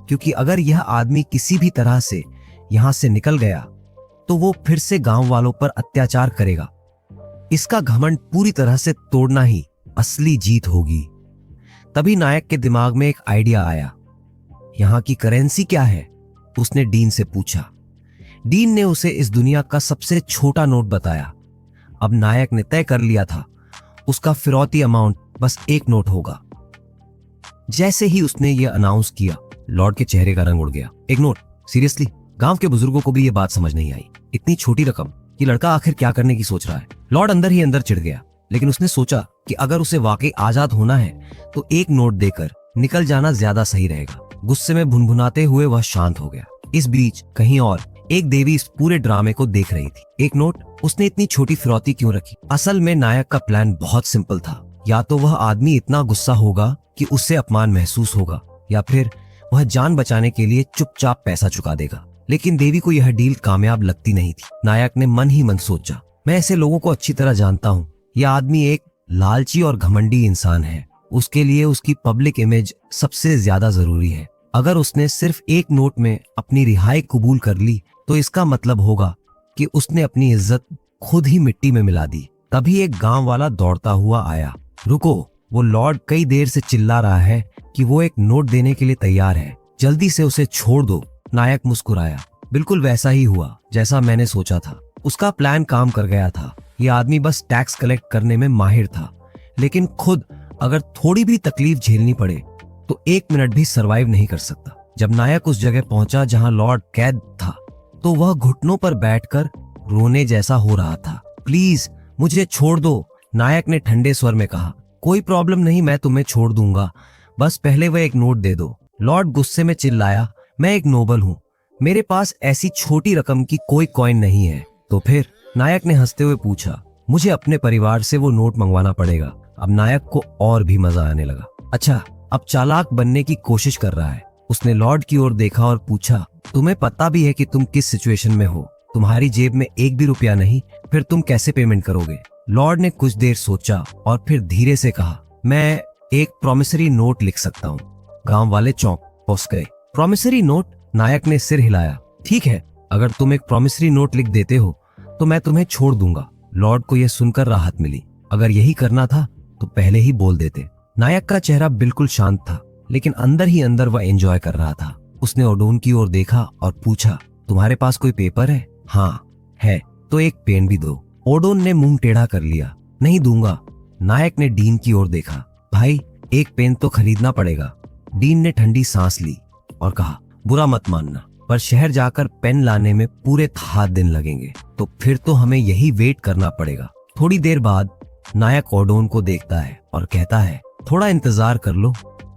S1: क्योंकि अगर यह आदमी किसी भी तरह से यहां से निकल गया तो वो फिर से गांव वालों पर अत्याचार करेगा। इसका घमंड पूरी तरह से तोड़ना ही असली जीत होगी। तभी नायक के दिमाग में एक आइडिया आया। यहां की करेंसी क्या है? उसने डीन से पूछा। डीन ने उसे इस दुनिया का सबसे छोटा नोट बताया। अब नायक ने तय कर लिया था उसका फिरौती अमाउंट बस एक नोट होगा। जैसे ही उसने यह अनाउंस किया, लॉर्ड के चेहरे का रंग उड़ गया। एक नोट? सीरियसली? गांव के बुजुर्गों को भी यह बात समझ नहीं आई। इतनी छोटी रकम, ये लड़का आखिर क्या करने की सोच रहा है? लॉर्ड अंदर ही अंदर चिढ़ गया, लेकिन उसने सोचा कि अगर उसे वाकई आजाद होना है तो एक नोट देकर निकल जाना ज्यादा सही रहेगा। गुस्से में भुनभुनाते हुए वह शांत हो गया। इस बीच कहीं और एक देवी इस पूरे ड्रामे को देख रही थी। एक नोट? उसने इतनी छोटी फिरौती क्यों रखी? असल में नायक का प्लान बहुत सिंपल था। या तो वह आदमी इतना गुस्सा होगा कि उससे अपमान महसूस होगा, या फिर वह जान बचाने के लिए चुपचाप पैसा चुका देगा। लेकिन देवी को यह डील कामयाब लगती नहीं थी। नायक ने मन ही मन सोचा, मैं ऐसे लोगों को अच्छी तरह जानता हूँ। यह आदमी एक लालची और घमंडी इंसान है। उसके लिए उसकी पब्लिक इमेज सबसे ज्यादा जरूरी है। अगर उसने सिर्फ एक नोट में अपनी रिहाई कबूल कर ली तो इसका मतलब होगा कि उसने अपनी इज्जत खुद ही मिट्टी में मिला दी। तभी एक गांव वाला दौड़ता हुआ आया। रुको, वो लॉर्ड कई देर से चिल्ला रहा है कि वो एक नोट देने के लिए तैयार है, जल्दी से उसे छोड़ दो। नायक मुस्कुराया। बिल्कुल वैसा ही हुआ जैसा मैंने सोचा था। उसका प्लान काम कर गया था। यह आदमी बस टैक्स कलेक्ट करने में माहिर था, लेकिन खुद अगर थोड़ी भी तकलीफ झेलनी पड़े तो एक मिनट भी सरवाइव नहीं कर सकता। जब नायक उस जगह पहुंचा जहां लॉर्ड कैद था तो वह घुटनों पर बैठकर रोने जैसा हो रहा था। प्लीज मुझे छोड़ दो, नायक ने ठंडे स्वर में कहा। कोई प्रॉब्लम नहीं, मैं तुम्हें छोड़ दूंगा, बस पहले वह एक नोट दे दो। लॉर्ड गुस्से में चिल्लाया, मैं एक नोबल हूँ, मेरे पास ऐसी छोटी रकम की कोई कॉइन नहीं है। तो फिर? नायक ने हंसते हुए पूछा। मुझे अपने परिवार से वो नोट मंगवाना पड़ेगा। अब नायक को और भी मजा आने लगा। अच्छा, अब चालाक बनने की कोशिश कर रहा है। उसने लॉर्ड की ओर देखा और पूछा, तुम्हें पता भी है कि तुम किस सिचुएशन में हो? तुम्हारी जेब में एक भी रुपया नहीं, फिर तुम कैसे पेमेंट करोगे? लॉर्ड ने कुछ देर सोचा और फिर धीरे से कहा, मैं एक प्रॉमिसरी नोट लिख सकता हूँ। गांव वाले चौंक पहुंच गए। Promissory note? नायक ने सिर हिलाया। ठीक है, अगर तुम एक प्रॉमिसरी नोट लिख देते हो तो मैं तुम्हें छोड़ दूंगा। लॉर्ड को यह सुनकर राहत मिली। अगर यही करना था तो पहले ही बोल देते। नायक का चेहरा बिल्कुल शांत था, लेकिन अंदर ही अंदर वह एंजॉय कर रहा था। उसने ओडोन की ओर देखा और पूछा, तुम्हारे पास कोई पेपर है? हाँ है, तो एक पेन भी दो। ओडोन ने मुंह टेढ़ा कर लिया। नहीं दूंगा। नायक ने डीन की ओर देखा। भाई, एक पेन तो खरीदना पड़ेगा। डीन ने ठंडी सांस ली और कहा, बुरा मत मानना, पर शहर जाकर पेन लाने में पूरे 7 दिन लगेंगे, तो फिर तो हमें यही वेट करना पड़ेगा। थोड़ी देर बाद नायक ओडोन को देखता है और कहता है, थोड़ा इंतजार कर लो,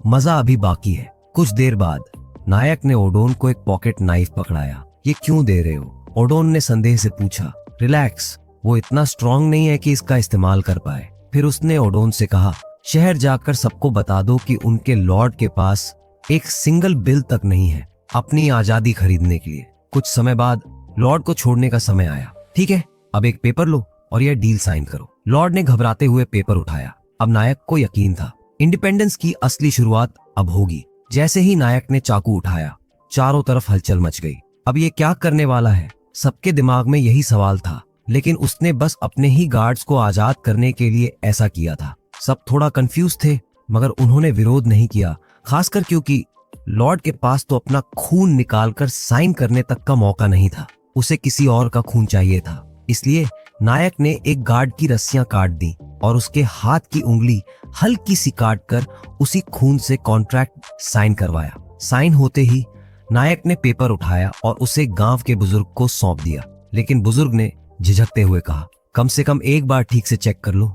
S1: मजा अभी बाकी है। कुछ देर बाद नायक ने ओडोन को एक पॉकेट नाइफ पकड़ाया। ये क्यों दे रहे हो? ओडोन ने संदेह से पूछा। रिलैक्स, वो इतना स्ट्रांग नहीं है कि इसका इस्तेमाल कर पाए। फिर उसने ओडोन से कहा, शहर जाकर सबको बता दो कि उनके लॉर्ड के पास एक सिंगल बिल तक नहीं है अपनी आजादी खरीदने के लिए। कुछ समय बाद लॉर्ड को छोड़ने का समय आया। ठीक है, अब एक पेपर लो और यह डील साइन करो। लॉर्ड ने घबराते हुए पेपर उठाया। अब नायक को यकीन था, इंडिपेंडेंस की असली शुरुआत अब होगी। जैसे ही नायक ने चाकू उठाया, चारों तरफ हलचल मच गई। अब ये क्या करने वाला है? सबके दिमाग में यही सवाल था, लेकिन उसने बस अपने ही गार्ड्स को आजाद करने के लिए ऐसा किया था। सब थोड़ा कंफ्यूज थे, मगर उन्होंने विरोध नहीं किया, खासकर क्योंकि लॉर्ड के पास तो अपना खून निकालकर साइन करने तक का मौका नहीं था। उसे किसी और का खून चाहिए था। इसलिए नायक ने एक गार्ड की रस्सियां काट दी और उसके हाथ की उंगली हल्की सी काट कर उसी खून से कॉन्ट्रैक्ट साइन करवाया। साइन होते ही नायक ने पेपर उठाया और उसे गांव के बुजुर्ग को सौंप दिया। लेकिन बुजुर्ग ने झिझकते हुए कहा, कम से कम एक बार ठीक से चेक कर लो,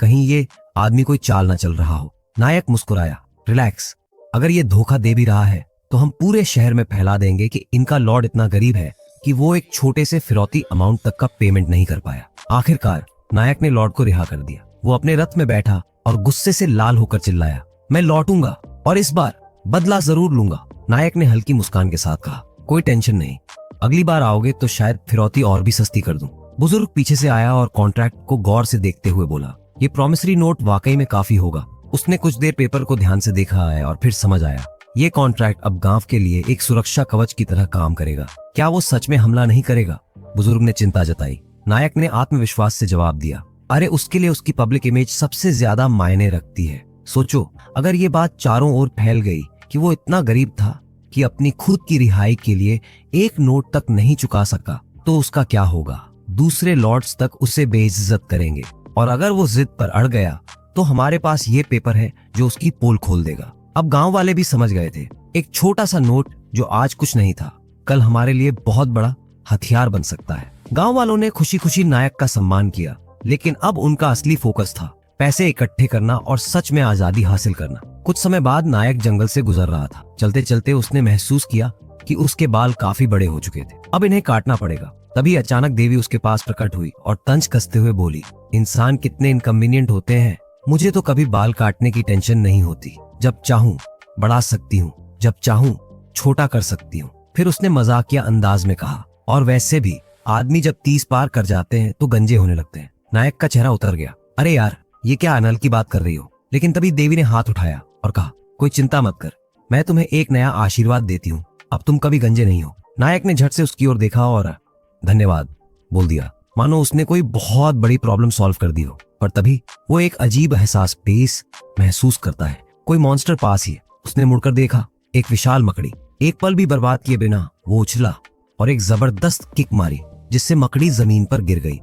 S1: कहीं ये आदमी कोई चाल ना चल रहा हो। नायक मुस्कुराया। रिलैक्स, अगर ये धोखा दे भी रहा है तो हम पूरे शहर में फैला देंगे कि इनका लॉर्ड इतना गरीब है कि वो एक छोटे से फिरौती अमाउंट तक का पेमेंट नहीं कर पाया। आखिरकार नायक ने लॉर्ड को रिहा कर दिया। वो अपने रथ में बैठा और गुस्से से लाल होकर चिल्लाया, मैं लौटूंगा और इस बार बदला जरूर लूंगा। नायक ने हल्की मुस्कान के साथ कहा, कोई टेंशन नहीं, अगली बार आओगे तो शायद फिरौती और भी सस्ती कर दूं। बुजुर्ग पीछे से आया और कॉन्ट्रैक्ट को गौर से देखते हुए बोला, ये प्रॉमिसरी नोट वाकई में काफी होगा। उसने कुछ देर पेपर को ध्यान से देखा है और फिर समझ आया, ये कॉन्ट्रैक्ट अब गांव के लिए एक सुरक्षा कवच की तरह काम करेगा। क्या वो सच में हमला नहीं करेगा? बुजुर्ग ने चिंता जताई। नायक ने आत्मविश्वास से जवाब दिया, अरे उसके लिए उसकी पब्लिक इमेज सबसे ज्यादा मायने रखती है। सोचो, अगर ये बात चारों ओर फैल गई कि वो इतना गरीब था कि अपनी खुद की रिहाई के लिए एक नोट तक नहीं चुका सका, तो उसका क्या होगा? दूसरे लॉर्ड्स तक उसे बेइज्जत करेंगे और अगर वो जिद पर अड़ गया तो हमारे पास ये पेपर है जो उसकी पोल खोल देगा। अब गांव वाले भी समझ गए थे, एक छोटा सा नोट जो आज कुछ नहीं था, कल हमारे लिए बहुत बड़ा हथियार बन सकता है। गांव वालों ने खुशी खुशी नायक का सम्मान किया, लेकिन अब उनका असली फोकस था पैसे इकट्ठे करना और सच में आजादी हासिल करना। कुछ समय बाद नायक जंगल से गुजर रहा था। चलते चलते उसने महसूस किया कि उसके बाल काफी बड़े हो चुके थे, अब इन्हें काटना पड़ेगा। तभी अचानक देवी उसके पास प्रकट हुई और तंज कसते हुए बोली, इंसान कितने इनकन्वीनियंट होते हैं, मुझे तो कभी बाल काटने की टेंशन नहीं होती। जब चाहूं बढ़ा सकती हूँ, जब चाहूं छोटा कर सकती हूँ। फिर उसने मजाकिया अंदाज में कहा, और वैसे भी आदमी जब 30 पार कर जाते हैं तो गंजे होने लगते हैं। नायक का चेहरा उतर गया, अरे यार ये क्या अनल की बात कर रही हो? लेकिन तभी देवी ने हाथ उठाया और कहा, कोई चिंता मत कर, मैं तुम्हें एक नया आशीर्वाद देती हूँ, अब तुम कभी गंजे नहीं हो। नायक ने झट से उसकी ओर देखा और धन्यवाद बोल दिया, मानो उसने कोई बहुत बड़ी प्रॉब्लम सॉल्व कर दी हो। पर तभी वो एक अजीब एहसास पेश महसूस करता है, कोई मॉन्स्टर पास ही है। उसने मुड़कर देखा, एक विशाल मकड़ी। एक पल भी बर्बाद किए बिना वो उछला और एक जबरदस्त किक मारी, जिससे मकड़ी जमीन पर गिर गई।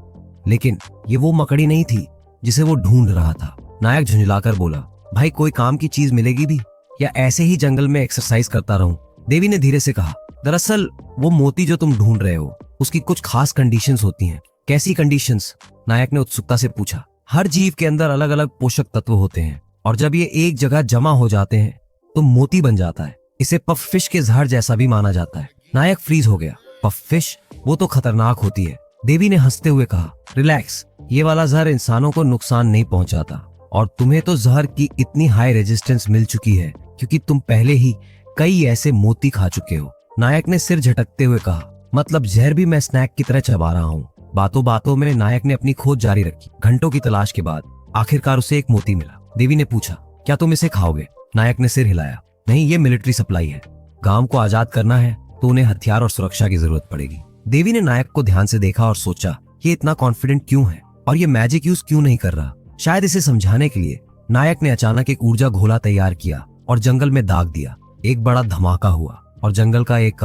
S1: लेकिन ये वो मकड़ी नहीं थी जिसे वो ढूंढ रहा था। नायक झुंझलाकर बोला, भाई कोई काम की चीज मिलेगी भी, या ऐसे ही जंगल में एक्सरसाइज करता रहूं? देवी ने धीरे से कहा, दरअसल वो मोती जो तुम ढूंढ रहे हो उसकी कुछ खास कंडीशंस होती हैं। कैसी कंडीशंस? नायक ने उत्सुकता से पूछा। हर जीव के अंदर अलग अलग पोषक तत्व होते हैं और जब ये एक जगह जमा हो जाते हैं तो मोती बन जाता है। इसे पफ फिश के जहर जैसा भी माना जाता है। नायक फ्रीज हो गया। Puff fish? वो तो खतरनाक होती है। देवी ने हंसते हुए कहा, रिलैक्स, ये वाला जहर इंसानों को नुकसान नहीं पहुंचाता और तुम्हें तो जहर की इतनी हाई रेजिस्टेंस मिल चुकी है क्योंकि तुम पहले ही कई ऐसे मोती खा चुके हो। नायक ने सिर झटकते हुए कहा, मतलब जहर भी मैं स्नैक की तरह चबा रहा हूँ? बातों बातों में नायक ने अपनी खोज जारी रखी। घंटों की तलाश के बाद आखिरकार उसे एक मोती मिला। देवी ने पूछा, क्या तुम इसे खाओगे? नायक ने सिर हिलाया, नहीं, ये मिलिट्री सप्लाई है। गांव को आजाद करना है तो उन्हें हथियार और सुरक्षा की जरूरत पड़ेगी। देवी ने नायक को ध्यान से देखा और सोचा, ये इतना कॉन्फिडेंट क्यों है और ये मैजिक यूज क्यों नहीं कर रहा? शायद इसे समझाने के लिए नायक ने अचानक एक ऊर्जा घोला तैयार किया और जंगल में दाग दिया। एक बड़ा धमाका हुआ और जंगल का एक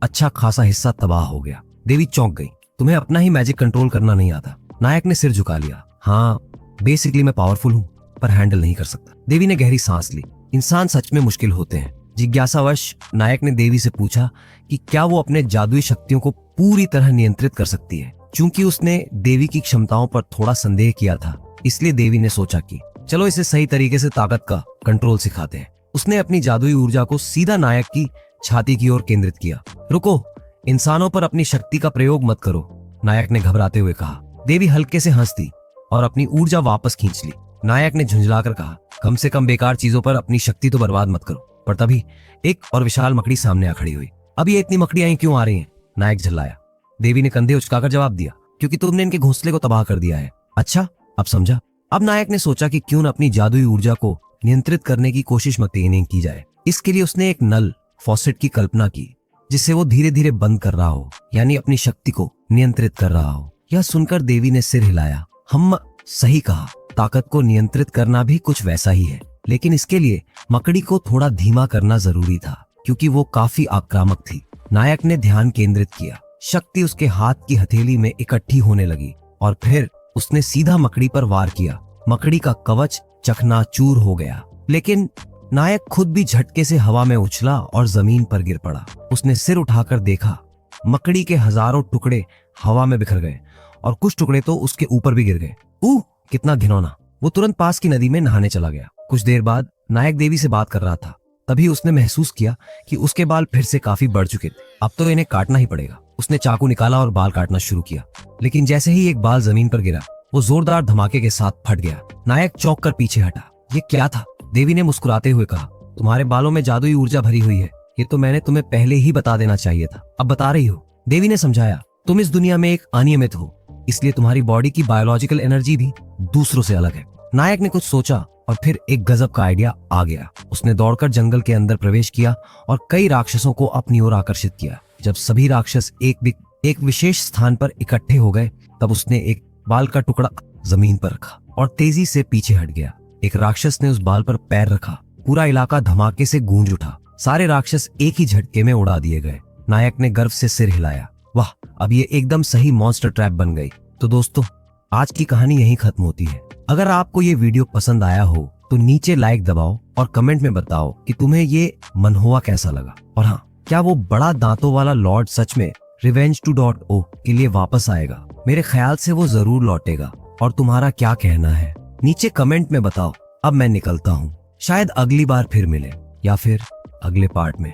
S1: अच्छा खासा हिस्सा तबाह हो गया। देवी चौंक गई, तुम्हें अपना ही मैजिक कंट्रोल करना नहीं आता? नायक ने सिर झुका लिया, हाँ बेसिकली मैं पावरफुल हूँ पर हैंडल नहीं कर सकता। देवी ने गहरी सांस ली। इंसान सच में मुश्किल होते हैं। जिज्ञासावश नायक ने देवी से पूछा कि क्या वो अपने जादुई शक्तियों को पूरी तरह नियंत्रित कर सकती है। चूंकि उसने देवी की क्षमताओं पर थोड़ा संदेह किया था, इसलिए देवी ने सोचा कि चलो इसे सही तरीके से ताकत का कंट्रोल सिखाते हैं। उसने अपनी जादुई ऊर्जा को सीधा नायक की छाती की ओर केंद्रित किया। रुको, इंसानों पर अपनी शक्ति का प्रयोग मत करो, नायक ने घबराते हुए कहा। देवी हल्के से हंस दी और अपनी ऊर्जा वापस खींच ली। नायक ने झुंझलाकर कहा, कम से कम बेकार चीजों पर अपनी शक्ति तो बर्बाद मत करो। पर तभी एक और विशाल मकड़ी सामने आ खड़ी हुई। अब ये इतनी मकड़ियां क्यों आ रही हैं? नायक झल्लाया। देवी ने कंधे उचकाकर जवाब दिया, क्योंकि तुमने इनके घोंसले को तबाह कर दिया है। अच्छा, अब समझा। अब नायक ने सोचा कि क्यों न अपनी जादुई ऊर्जा को नियंत्रित करने की कोशिश मतीन की जाए। इसके लिए उसने एक नल फॉसेट की कल्पना की जिससे वो धीरे धीरे बंद कर रहा हो, यानी अपनी शक्ति को नियंत्रित कर रहा हो। यह सुनकर देवी ने सिर हिलाया। हम सही कहा, ताकत को नियंत्रित करना भी कुछ वैसा ही है, लेकिन इसके लिए मकड़ी को थोड़ा धीमा करना जरूरी था क्योंकि वो काफी आक्रामक थी। नायक ने ध्यान केंद्रित किया। शक्ति उसके हाथ की हथेली में इकट्ठी होने लगी और फिर उसने सीधा मकड़ी पर वार किया। मकड़ी का कवच चकनाचूर हो गया, लेकिन नायक खुद भी झटके से हवा में उछला और जमीन पर गिर पड़ा। उसने सिर उठाकर देखा, मकड़ी के हजारों टुकड़े हवा में बिखर गए और कुछ टुकड़े तो उसके ऊपर भी गिर गए। कितना घिनौना! वो तुरंत पास की नदी में नहाने चला गया। कुछ देर बाद नायक देवी से बात कर रहा था। तभी उसने महसूस किया कि उसके बाल फिर से काफी बढ़ चुके थे। अब तो इन्हें काटना ही पड़ेगा। उसने चाकू निकाला और बाल काटना शुरू किया, लेकिन जैसे ही एक बाल जमीन पर गिरा, वो जोरदार धमाके के साथ फट गया। नायक चौंक कर पीछे हटा। ये क्या था? देवी ने मुस्कुराते हुए कहा, तुम्हारे बालों में जादुई ऊर्जा भरी हुई है। ये तो मैंने तुम्हें पहले ही बता देना चाहिए था, अब बता रही हो। देवी ने समझाया, तुम इस दुनिया में एक अनियमित हो, इसलिए तुम्हारी बॉडी की बायोलॉजिकल एनर्जी भी दूसरों से अलग है। नायक ने कुछ सोचा और फिर एक गजब का आइडिया आ गया। उसने दौड़कर जंगल के अंदर प्रवेश किया और कई राक्षसों को अपनी ओर आकर्षित किया। जब सभी राक्षस एक विशेष स्थान पर इकट्ठे हो गए, तब उसने एक बाल का टुकड़ा जमीन पर रखा और तेजी से पीछे हट गया। एक राक्षस ने उस बाल पर पैर रखा। पूरा इलाका धमाके से गूंज उठा। सारे राक्षस एक ही झटके में उड़ा दिए गए। नायक ने गर्व से सिर हिलाया, वाह, अब ये एकदम सही मॉन्स्टर ट्रैप बन गई। तो दोस्तों, आज की कहानी यहीं खत्म होती है। अगर आपको ये वीडियो पसंद आया हो तो नीचे लाइक दबाओ और कमेंट में बताओ कि तुम्हें ये मनहुआ कैसा लगा। और हाँ, क्या वो बड़ा दांतों वाला लॉर्ड सच में Revenge2.0 के लिए वापस आएगा? मेरे ख्याल से वो जरूर लौटेगा। और तुम्हारा क्या कहना है नीचे कमेंट में बताओ। अब मैं निकलता हूँ, शायद अगली बार फिर मिले या फिर अगले पार्ट में।